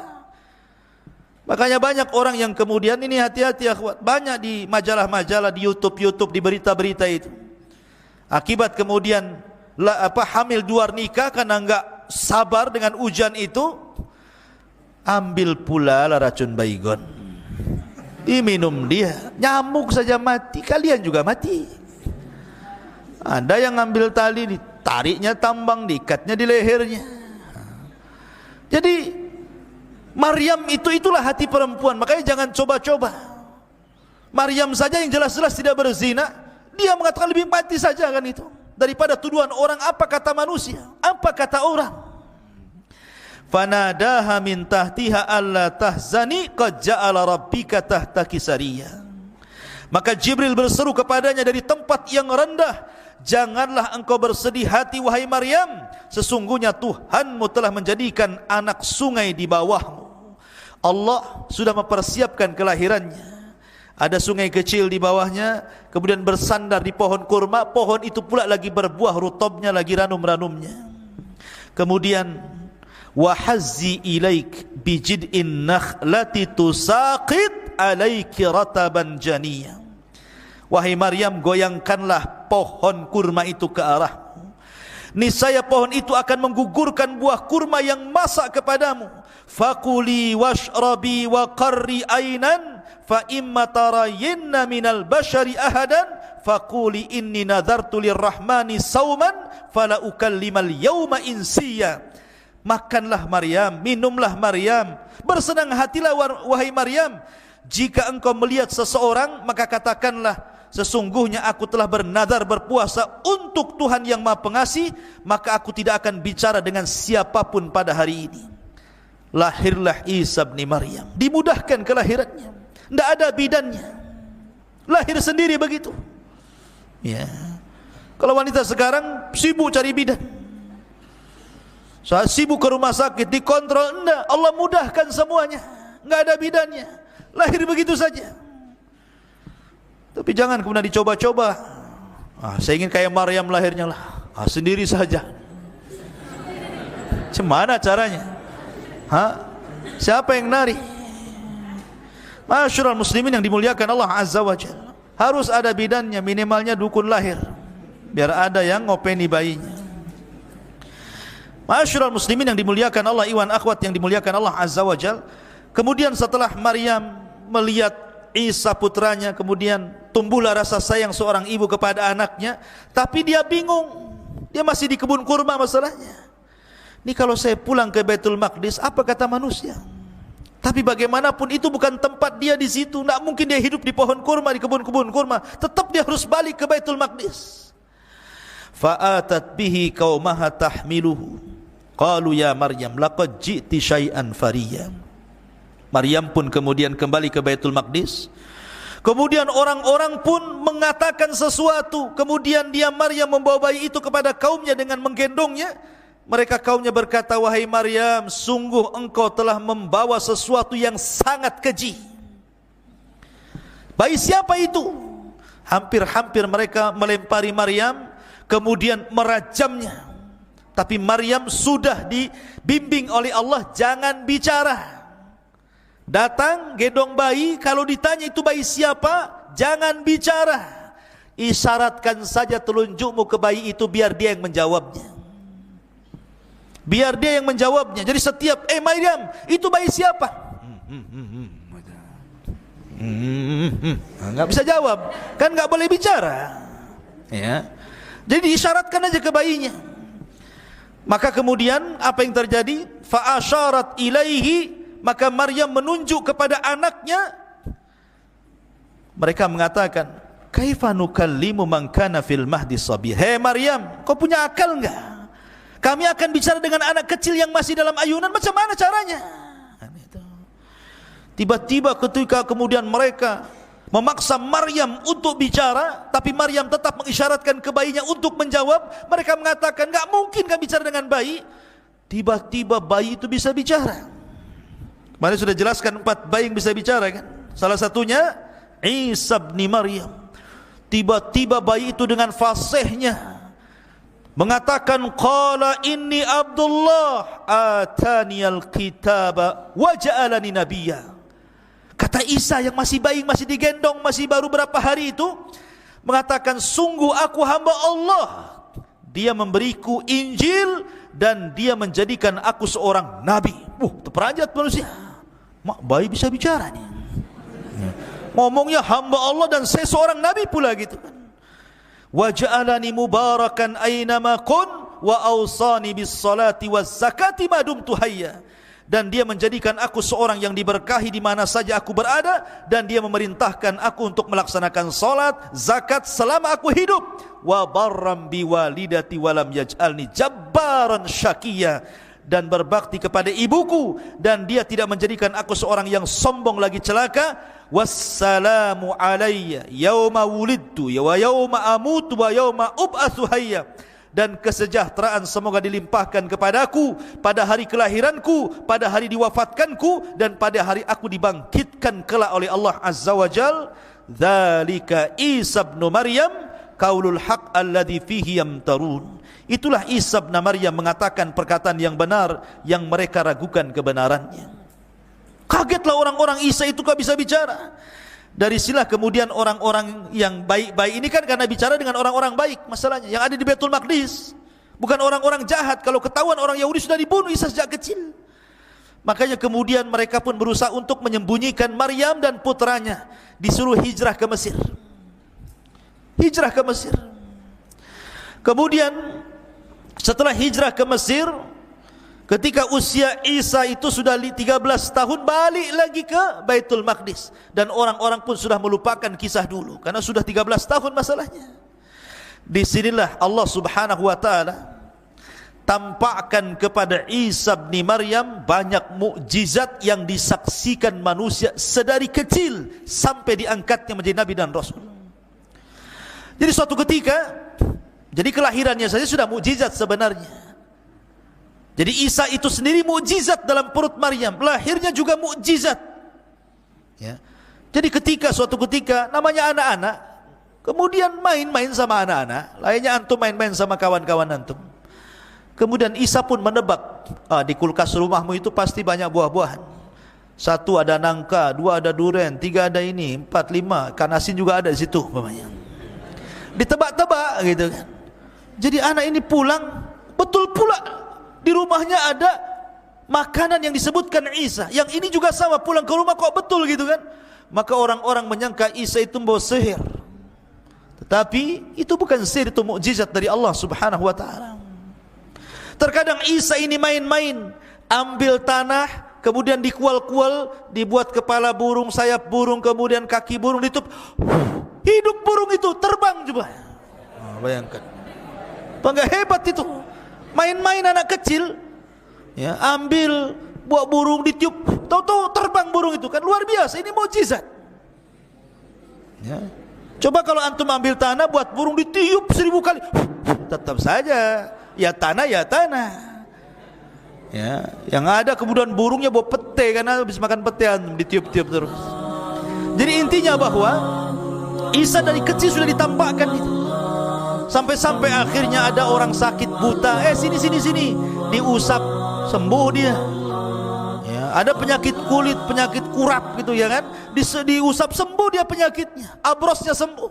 Makanya banyak orang yang kemudian, ini hati-hati akhwat, banyak di majalah-majalah, di YouTube, di berita-berita itu, akibat kemudian hamil di luar nikah karena enggak sabar dengan ujian itu, ambil pula lah racun baygon, diminum dia, nyamuk saja mati, kalian juga mati. Ada yang ambil tali, ditariknya tambang, diikatnya di lehernya. Jadi Maryam itulah hati perempuan. Makanya jangan coba-coba. Maryam saja yang jelas-jelas tidak berzina, dia mengatakan lebih mati saja kan itu, daripada tuduhan orang. Apa kata manusia, apa kata orang. Fanadaha min tahtiha alla tahzani qad ja'ala rabbika tahtaki sariyya. Maka Jibril berseru kepadanya dari tempat yang rendah, janganlah engkau bersedih hati wahai Maryam, sesungguhnya Tuhanmu telah menjadikan anak sungai di bawahmu. Allah sudah mempersiapkan kelahirannya. Ada sungai kecil di bawahnya, kemudian bersandar di pohon kurma. Pohon itu pula lagi berbuah rutobnya, lagi ranum-ranumnya. Kemudian wahazzi ilaik bijid'in nakhlati tusaqit alaiki rataban janiyya. Wahai Maryam, goyangkanlah pohon kurma itu ke arahmu. Niscaya pohon itu akan menggugurkan buah kurma yang masak kepadamu. Fakuli washrabi wa qarri ainan fa imma tarayinna minal bashari ahadan fakuli inni nadartu lirrahmani sauman fala ukallimal yawma insiya. Makanlah Maryam, minumlah Maryam, bersenang hatilah wahai Maryam. Jika engkau melihat seseorang, maka katakanlah, sesungguhnya aku telah bernadar berpuasa untuk Tuhan yang Maha Pengasih, maka aku tidak akan bicara dengan siapapun pada hari ini. Lahirlah Isa bin Maryam, dimudahkan kelahirannya, tidak ada bidannya, lahir sendiri begitu. Ya. Kalau wanita sekarang sibuk cari bidan, saat sibuk ke rumah sakit dikontrol, enggak, Allah mudahkan semuanya, enggak ada bidannya, lahir begitu saja. Tapi jangan kemudian dicoba-coba. Saya ingin kayak Maryam lahirnya lah. Sendiri saja. Gimana caranya? Siapa yang nari? Masyarul muslimin yang dimuliakan Allah Azza wa Jalla, harus ada bidannya, minimalnya dukun lahir, biar ada yang ngopeni bayinya. Masyarul muslimin yang dimuliakan Allah, iwan akhwat yang dimuliakan Allah Azza wa Jalla. Kemudian setelah Maryam melihat Isa putranya, kemudian tumbuhlah rasa sayang seorang ibu kepada anaknya. Tapi dia bingung, dia masih di kebun kurma masalahnya. Ini kalau saya pulang ke Baitul Maqdis, apa kata manusia? Tapi bagaimanapun itu bukan tempat dia di situ. Tidak mungkin dia hidup di pohon kurma, di kebun-kebun kurma. Tetap dia harus balik ke Baitul Maqdis. Fa'atat bihi qaumaha tahmiluhu qalu ya Maryam laqad ji'ti syai'an fariyya. Maryam pun kemudian kembali ke Baitul Maqdis. Kemudian orang-orang pun mengatakan sesuatu. Kemudian dia Maryam membawa bayi itu kepada kaumnya dengan menggendongnya. Mereka kaumnya berkata, wahai Maryam, sungguh engkau telah membawa sesuatu yang sangat keji. Bayi siapa itu? Hampir-hampir mereka melempari Maryam, kemudian merajamnya. Tapi Maryam sudah dibimbing oleh Allah, jangan bicara. Datang, gendong bayi, kalau ditanya itu bayi siapa, jangan bicara. Isyaratkan saja telunjukmu ke bayi itu, biar dia yang menjawabnya. Biar dia yang menjawabnya. Jadi setiap, Maryam, itu bayi siapa? Nggak bisa jawab, kan nggak boleh bicara. Ya. Jadi isyaratkan aja ke bayinya. Maka kemudian apa yang terjadi? Fa asyarat ilaihi Maka Maryam menunjuk kepada anaknya. Mereka mengatakan, kaifa nukallimu man kana fil mahdi sabiyya. Hei Maryam, kau punya akal enggak? Kami akan bicara dengan anak kecil yang masih dalam ayunan, macam mana caranya? Tiba-tiba ketika kemudian mereka memaksa Maryam untuk bicara, tapi Maryam tetap mengisyaratkan ke bayinya untuk menjawab. Mereka mengatakan, enggak mungkin kami bicara dengan bayi. Tiba-tiba bayi itu bisa bicara. Kemarin sudah jelaskan 4 bayi yang bisa bicara kan? Salah satunya Isa bin Maryam. Tiba-tiba bayi itu dengan fasihnya mengatakan, qala inni Abdullah ataniyal kitaba wa ja'alani nabiyya. Kata Isa yang masih bayi, masih digendong, masih baru berapa hari itu, mengatakan, sungguh aku hamba Allah, dia memberiku Injil dan dia menjadikan aku seorang nabi. Terperanjat manusia. Mak, bayi bisa bicara nih. Ngomongnya hamba Allah dan saya seorang nabi pula gitu kan. Wa ja'alani mubarakan aynama kun wa awsani bis salati waz zakati ma dumtu hayya. Dan dia menjadikan aku seorang yang diberkahi di mana saja aku berada, dan dia memerintahkan aku untuk melaksanakan salat, zakat selama aku hidup. Wa barram bi walidati wa lam yaj'alni jabbaran syaqiyya. Dan berbakti kepada ibuku, dan dia tidak menjadikan aku seorang yang sombong lagi celaka. Wassalamu alayya yauma wulidtu wa yauma amutu wa yauma ub'atsu hayya. Dan kesejahteraan semoga dilimpahkan kepadaku pada hari kelahiranku, pada hari diwafatkanku, dan pada hari aku dibangkitkan kelak oleh Allah Azza wa Jal. Dzalika Isa bin Maryam qaulul haq alladzi fihi yamtarun. Itulah Isa bin Maryam mengatakan perkataan yang benar yang mereka ragukan kebenarannya. Kagetlah orang-orang, Isa itu kok bisa bicara. Dari silah kemudian orang-orang yang baik-baik ini kan karena bicara dengan orang-orang baik masalahnya, yang ada di Baitul Maqdis, bukan orang-orang jahat. Kalau ketahuan orang Yahudi sudah dibunuh Isa sejak kecil. Makanya kemudian mereka pun berusaha untuk menyembunyikan Maryam dan putranya, disuruh hijrah ke Mesir. Hijrah ke Mesir. Kemudian setelah hijrah ke Mesir, ketika usia Isa itu sudah 13 tahun, balik lagi ke Baitul Maqdis. Dan orang-orang pun sudah melupakan kisah dulu, karena sudah 13 tahun masalahnya. Disinilah Allah subhanahu wa ta'ala tampakkan kepada Isa bin Maryam banyak mukjizat yang disaksikan manusia sedari kecil sampai diangkatnya menjadi Nabi dan Rasul. Jadi suatu ketika, jadi kelahirannya saja sudah mukjizat sebenarnya. Jadi Isa itu sendiri mukjizat dalam perut Maryam, lahirnya juga mukjizat. Ya. Jadi suatu ketika namanya anak-anak, kemudian main-main sama anak-anak, lainnya antum main-main sama kawan-kawan antum. Kemudian Isa pun menebak, di kulkas rumahmu itu pasti banyak buah-buahan. 1 ada nangka, 2 ada durian, 3 ada ini, 4, 5 ikan asin juga ada di situ umpamanya. Ditebak-tebak gitu kan. Jadi anak ini pulang, betul pula di rumahnya ada makanan yang disebutkan Isa. Yang ini juga sama, pulang ke rumah kok betul gitu kan. Maka orang-orang menyangka Isa itu membawa sihir. Tetapi itu bukan sihir, itu mukjizat dari Allah subhanahu wa ta'ala. Terkadang Isa ini main-main, ambil tanah, kemudian dikual-kual, dibuat kepala burung, sayap burung, kemudian kaki burung, ditutup, hidup burung itu, terbang coba. Bayangkan, bangga hebat itu. Main-main anak kecil, ya, ambil buah burung, ditiup, tahu-tahu terbang burung itu, kan luar biasa. Ini mukjizat. Ya. Coba kalau antum ambil tanah, buat burung ditiup 1000 kali, tetap saja ya tanah ya tanah. Ya, yang ada kemudian burungnya bawa pete, karena habis makan pete antum ditiup-tiup terus. Jadi intinya bahwa Isa dari kecil sudah ditampakkan itu. Sampai-sampai akhirnya ada orang sakit buta, sini, diusap sembuh dia. Ya, ada penyakit kulit, penyakit kurap gitu ya kan, diusap sembuh dia penyakitnya, abrosnya sembuh.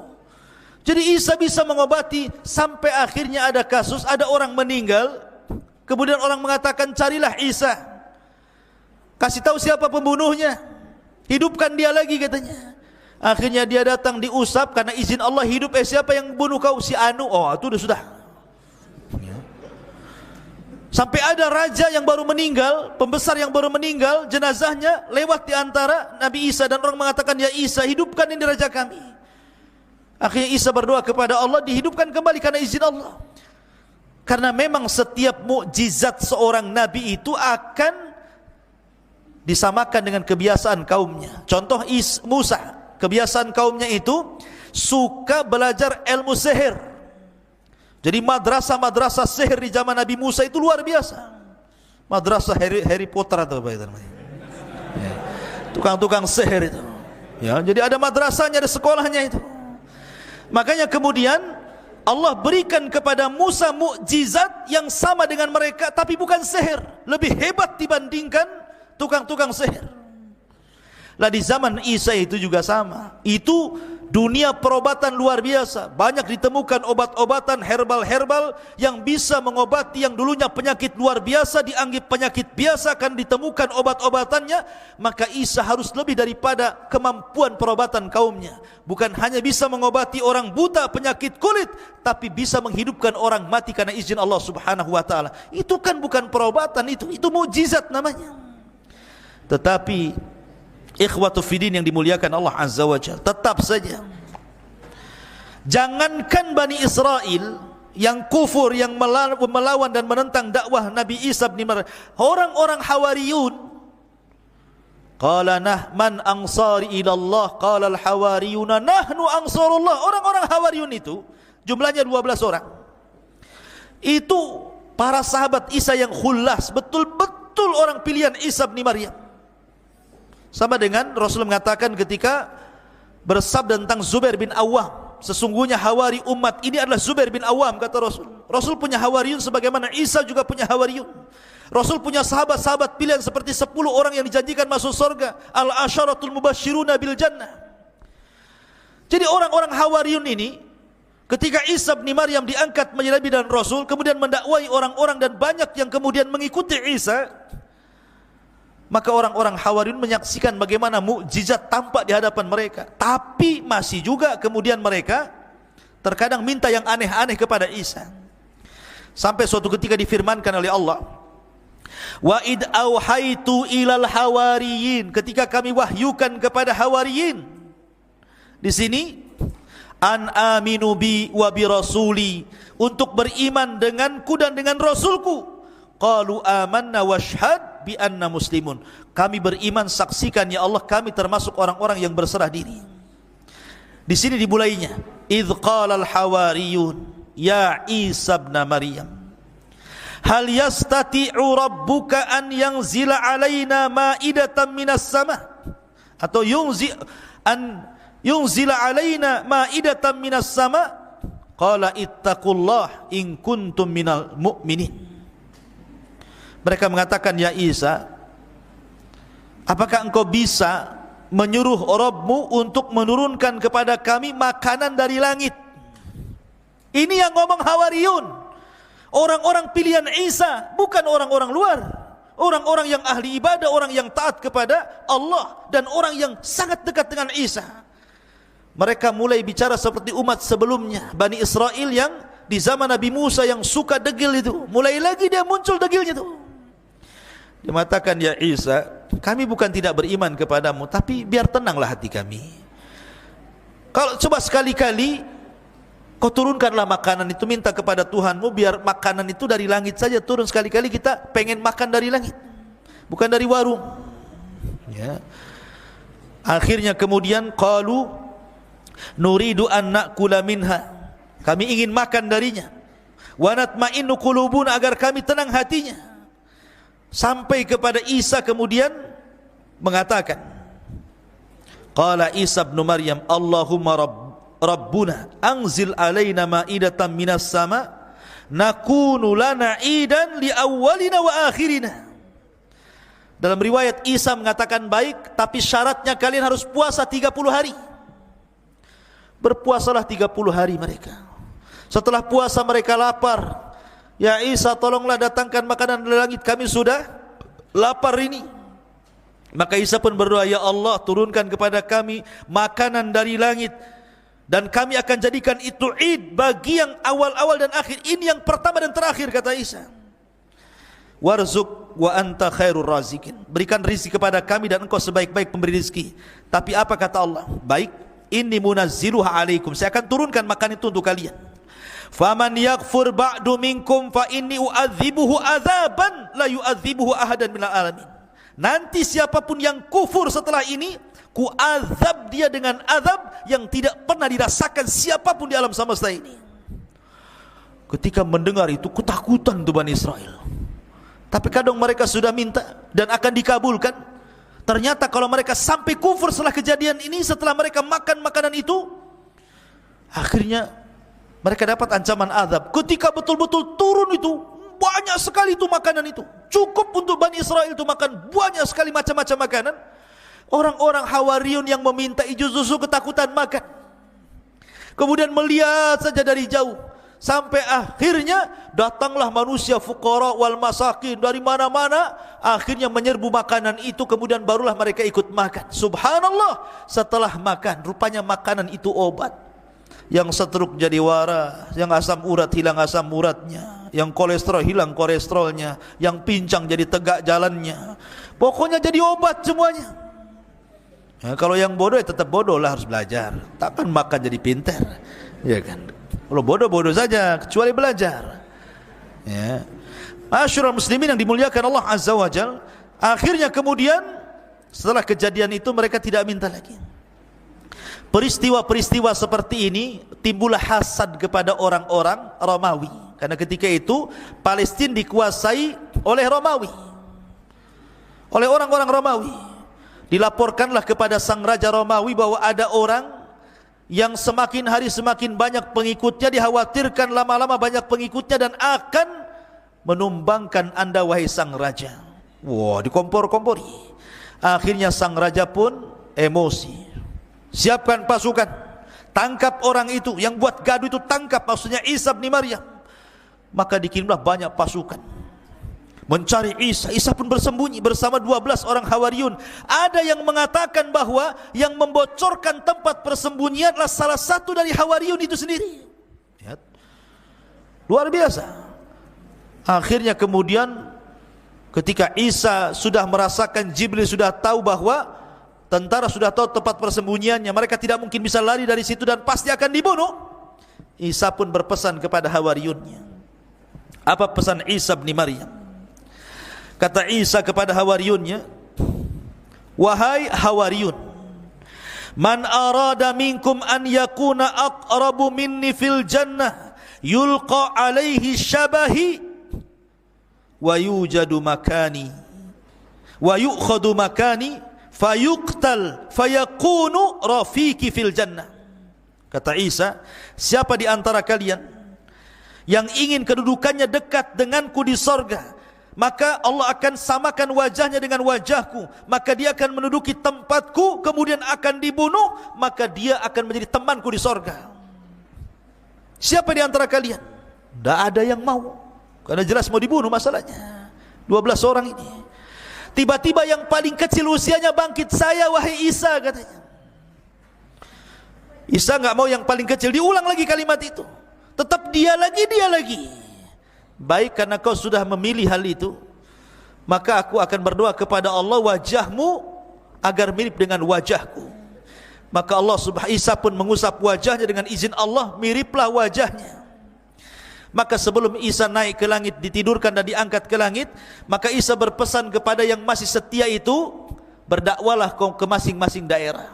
Jadi Isa bisa mengobati. Sampai akhirnya ada kasus, ada orang meninggal, kemudian orang mengatakan carilah Isa, kasih tahu siapa pembunuhnya, hidupkan dia lagi katanya. Akhirnya dia datang, diusap, karena izin Allah hidup. Siapa yang bunuh kau? Si Anu. Oh, itu sudah. Sampai ada raja yang baru meninggal, pembesar yang baru meninggal, jenazahnya lewat di antara Nabi Isa, dan orang mengatakan, ya Isa, hidupkan ini raja kami. Akhirnya Isa berdoa kepada Allah, dihidupkan kembali karena izin Allah. Karena memang setiap mukjizat seorang nabi itu akan disamakan dengan kebiasaan kaumnya. Contoh Musa, kebiasaan kaumnya itu suka belajar ilmu sihir. Jadi madrasah-madrasah sihir di zaman Nabi Musa itu luar biasa. Madrasah Harry Potter atau apa itu namanya. Ya. Tukang-tukang sihir itu. Ya, jadi ada madrasahnya, ada sekolahnya itu. Makanya kemudian Allah berikan kepada Musa mukjizat yang sama dengan mereka, tapi bukan sihir, lebih hebat dibandingkan tukang-tukang sihir. Lah di zaman Isa itu juga sama. Itu dunia perobatan luar biasa. Banyak ditemukan obat-obatan herbal-herbal yang bisa mengobati yang dulunya penyakit luar biasa, dianggap penyakit biasa, akan ditemukan obat-obatannya. Maka Isa harus lebih daripada kemampuan perobatan kaumnya. Bukan hanya bisa mengobati orang buta penyakit kulit, tapi bisa menghidupkan orang mati karena izin Allah Subhanahu wa ta'ala. Itu kan bukan perobatan, itu mukjizat namanya. Tetapi ikhwatu fiddin yang dimuliakan Allah Azza wa Jalla, tetap saja jangankan Bani Israel yang kufur, yang melawan dan menentang dakwah Nabi Isa bin Maryam, orang-orang Hawariyun, qala man ansari ilallah, qala al-hawariyuna nahnu ansarullah. Orang-orang Hawariyun itu jumlahnya 12 orang. Itu para sahabat Isa yang khullas, betul-betul orang pilihan Isa bin Maryam. Sama dengan Rasul mengatakan ketika bersabda tentang Zubair bin Awam, sesungguhnya hawari umat ini adalah Zubair bin Awam, kata Rasul. Rasul punya hawariyun sebagaimana Isa juga punya hawariyun. Rasul punya sahabat-sahabat pilihan seperti 10 orang yang dijanjikan masuk surga, al-asyaratul mubasyiruna bil jannah. Jadi orang-orang hawariyun ini ketika Isa bin Maryam diangkat menjadi nabi dan rasul, kemudian mendakwai orang-orang dan banyak yang kemudian mengikuti Isa, maka orang-orang Hawariyun menyaksikan bagaimana mukjizat tampak di hadapan mereka. Tapi masih juga kemudian mereka terkadang minta yang aneh-aneh kepada Isa. Sampai suatu ketika difirmankan oleh Allah, wa id auhaitu ilal hawariyin, ketika kami wahyukan kepada hawariyin. Di sini an aminu bi wa bi rasuli, untuk beriman denganku dan dengan rasulku. Qalu amanna washhad bi anna muslimun, kami beriman, saksikan ya Allah kami termasuk orang-orang yang berserah diri. Di sini dimulainya, idz qala al hawariyun ya Isa ibn Maryam hal yastati'u rabbuka an yanzila alaina ma'idatan minas sama, atau yunzila alaina ma'idatan minas sama, qala ittaqullah in kuntum minal mu'minin. Mereka mengatakan, ya Isa, apakah engkau bisa menyuruh Rabbmu untuk menurunkan kepada kami makanan dari langit? Ini yang ngomong Hawariyun, orang-orang pilihan Isa, bukan orang-orang luar, orang-orang yang ahli ibadah, orang yang taat kepada Allah, dan orang yang sangat dekat dengan Isa. Mereka mulai bicara seperti umat sebelumnya, Bani Israel yang di zaman Nabi Musa yang suka degil itu, mulai lagi dia muncul degilnya itu. Dia mengatakan, ya Isa, kami bukan tidak beriman kepadamu, tapi biar tenanglah hati kami. Kalau coba sekali-kali kau turunkanlah makanan itu, minta kepada Tuhanmu biar makanan itu dari langit saja turun. Sekali-kali kita pengen makan dari langit, bukan dari warung. Ya. Akhirnya kemudian qalu nuridu an na'kula minha, kami ingin makan darinya. Wa natma'innu qulubuna, agar kami tenang hatinya. Sampai kepada Isa kemudian mengatakan, qala Isa ibn Maryam Allahumma rabbuna anzil alaina ma'idatan minas sama nakunu lana idan li awwalina wa akhirina. Dalam riwayat Isa mengatakan, baik, tapi syaratnya kalian harus puasa 30 hari. Berpuasalah 30 hari mereka. Setelah puasa mereka lapar. Ya Isa, tolonglah datangkan makanan dari langit, kami sudah lapar ini. Maka Isa pun berdoa, ya Allah, turunkan kepada kami makanan dari langit, dan kami akan jadikan itu id bagi yang awal-awal dan akhir. Ini yang pertama dan terakhir, kata Isa. Warzuk wa anta khairur razikin. Berikan rizki kepada kami dan engkau sebaik-baik pemberi rizki. Tapi apa kata Allah? Baik, inni munazziluha alaikum. Saya akan turunkan makan itu untuk kalian. Faman yakfur ba'du minkum fa inni u'adzibuhu adzaban la yu'adzibuhu ahadan minal alamin. Nanti siapapun yang kufur setelah ini, ku azab dia dengan azab yang tidak pernah dirasakan siapapun di alam semesta ini. Ketika mendengar itu ketakutan tuh Bani Israel. Tapi kadang mereka sudah minta dan akan dikabulkan. Ternyata kalau mereka sampai kufur setelah kejadian ini, setelah mereka makan makanan itu, akhirnya mereka dapat ancaman azab. Ketika betul-betul turun itu, banyak sekali itu makanan itu. Cukup untuk Bani Israel itu makan banyak sekali macam-macam makanan. Orang-orang Hawariyun yang meminta justru ketakutan makan. Kemudian melihat saja dari jauh. Sampai akhirnya datanglah manusia fuqara wal masakin dari mana-mana. Akhirnya menyerbu makanan itu. Kemudian barulah mereka ikut makan. Subhanallah. Setelah makan, rupanya makanan itu obat. Yang setruk jadi waras, yang asam urat hilang asam uratnya, yang kolesterol hilang kolesterolnya, yang pincang jadi tegak jalannya. Pokoknya jadi obat semuanya. Ya, kalau yang bodoh ya tetap bodoh lah, harus belajar. Takkan makan jadi pintar, ya kan? Kalau bodoh-bodoh saja, kecuali belajar. Ya. Masyarul muslimin yang dimuliakan Allah Azza wa Jal. Akhirnya kemudian setelah kejadian itu mereka tidak minta lagi. Peristiwa-peristiwa seperti ini timbullah hasad kepada orang-orang Romawi. Karena ketika itu Palestina dikuasai oleh Romawi, oleh orang-orang Romawi. Dilaporkanlah kepada sang raja Romawi bahwa ada orang yang semakin hari semakin banyak pengikutnya, dikhawatirkan lama-lama banyak pengikutnya dan akan menumbangkan anda wahai sang raja. Wah, dikompor-kompori. Akhirnya sang raja pun emosi. Siapkan pasukan, tangkap orang itu yang buat gaduh itu, tangkap, maksudnya Isa bin Maryam. Maka dikirimlah banyak pasukan mencari Isa. Isa pun bersembunyi bersama 12 orang Hawariyun. Ada yang mengatakan bahwa yang membocorkan tempat persembunyian adalah salah satu dari Hawariyun itu sendiri. Lihat, luar biasa. Akhirnya kemudian ketika Isa sudah merasakan, Jibril sudah tahu bahwa tentara sudah tahu tempat persembunyiannya, mereka tidak mungkin bisa lari dari situ dan pasti akan dibunuh. Isa pun berpesan kepada Hawariyunnya. Apa pesan Isa bin Maryam? Kata Isa kepada Hawariyunnya, wahai Hawariyun, man arada minkum an yakuna aqrabu minni fil jannah yulqa alaihi syabahi wa yujadu makani wa yu'khadu makani fayuqtal fayakunu rafiki fil jannah. Kata Isa, siapa di antara kalian yang ingin kedudukannya dekat denganku di sorga, maka Allah akan samakan wajahnya dengan wajahku, maka dia akan menduduki tempatku, kemudian akan dibunuh, maka dia akan menjadi temanku di sorga. Siapa di antara kalian? Tidak ada yang mau, karena jelas mau dibunuh masalahnya. 12 orang ini. Tiba-tiba yang paling kecil usianya bangkit, saya wahai Isa, katanya. Isa enggak mau yang paling kecil. Diulang lagi kalimat itu. Tetap dia lagi. Baik, karena kau sudah memilih hal itu, maka aku akan berdoa kepada Allah, wajahmu agar mirip dengan wajahku. Maka Allah Isa pun mengusap wajahnya dengan izin Allah, miriplah wajahnya. Maka sebelum Isa naik ke langit, ditidurkan dan diangkat ke langit, maka Isa berpesan kepada yang masih setia itu, berdakwalah kau ke masing-masing daerah.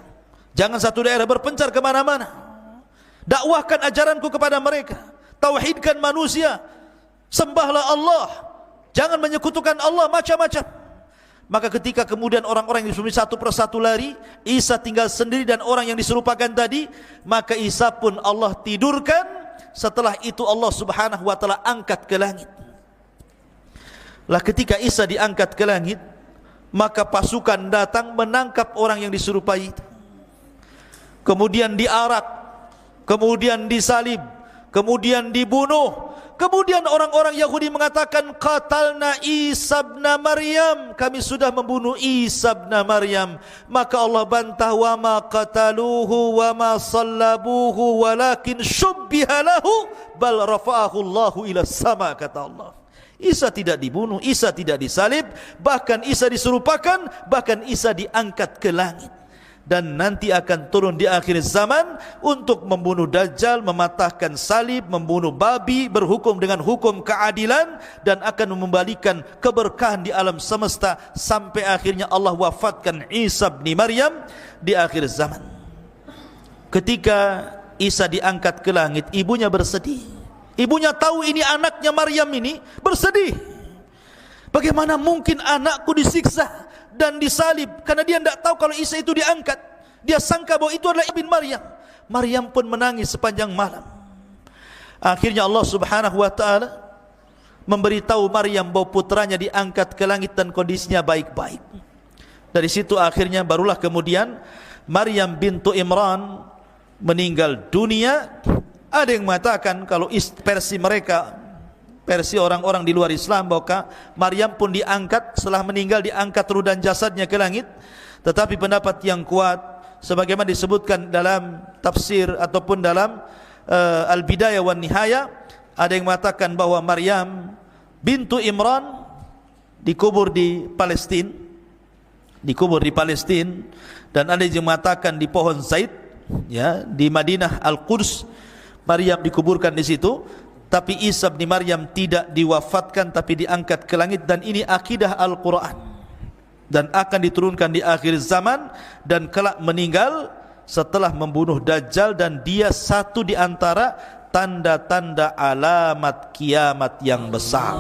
Jangan satu daerah berpencar kemana-mana. Dakwahkan ajaranku kepada mereka. Tauhidkan manusia. Sembahlah Allah. Jangan menyekutukan Allah macam-macam. Maka ketika kemudian orang-orang yang disuruh satu persatu lari, Isa tinggal sendiri dan orang yang diserupakan tadi, maka Isa pun Allah tidurkan. Setelah itu Allah Subhanahu wa taala angkat ke langit. Lah ketika Isa diangkat ke langit, maka pasukan datang menangkap orang yang diserupai itu. Kemudian diarak, kemudian disalib, kemudian dibunuh. Kemudian orang-orang Yahudi mengatakan, qatalna Isa bin Maryam, kami sudah membunuh Isa bin Maryam. Maka Allah bantah, wa ma qataluhu wa ma sallabuhu walakin syubbiha lahu bal rafa'ahu Allahu ila sama, kata Allah. Isa tidak dibunuh, Isa tidak disalib, bahkan Isa diserupakan, bahkan Isa diangkat ke langit. Dan nanti akan turun di akhir zaman untuk membunuh Dajjal, mematahkan salib, membunuh babi, berhukum dengan hukum keadilan, dan akan membalikan keberkahan di alam semesta sampai akhirnya Allah wafatkan Isa bin Maryam di akhir zaman. Ketika Isa diangkat ke langit, ibunya bersedih. Ibunya tahu ini anaknya Maryam ini, bersedih. Bagaimana mungkin anakku disiksa dan disalib, karena dia tidak tahu kalau Isa itu diangkat. Dia sangka bahwa itu adalah ibn Maryam. Maryam pun menangis sepanjang malam. Akhirnya Allah Subhanahu wa taala memberitahu Maryam bahwa putranya diangkat ke langit dan kondisinya baik-baik. Dari situ akhirnya barulah kemudian Maryam bintu Imran meninggal dunia. Ada yang mengatakan kalau versi mereka, versi orang-orang di luar Islam, bahwa Maryam pun diangkat setelah meninggal, diangkat ruh dan jasadnya ke langit. Tetapi pendapat yang kuat, sebagaimana disebutkan dalam tafsir ataupun dalam Al-Bidayah wan Nihayah, ada yang mengatakan bahwa Maryam bintu Imran dikubur di Palestina, dan ada yang mengatakan di pohon Zaid, ya, di Madinah Al-Quds. Maryam dikuburkan di situ. Tapi Isa bin Maryam tidak diwafatkan, tapi diangkat ke langit. Dan ini akidah Al-Quran, dan akan diturunkan di akhir zaman, dan kelak meninggal setelah membunuh Dajjal. Dan dia satu di antara tanda-tanda alamat kiamat yang besar.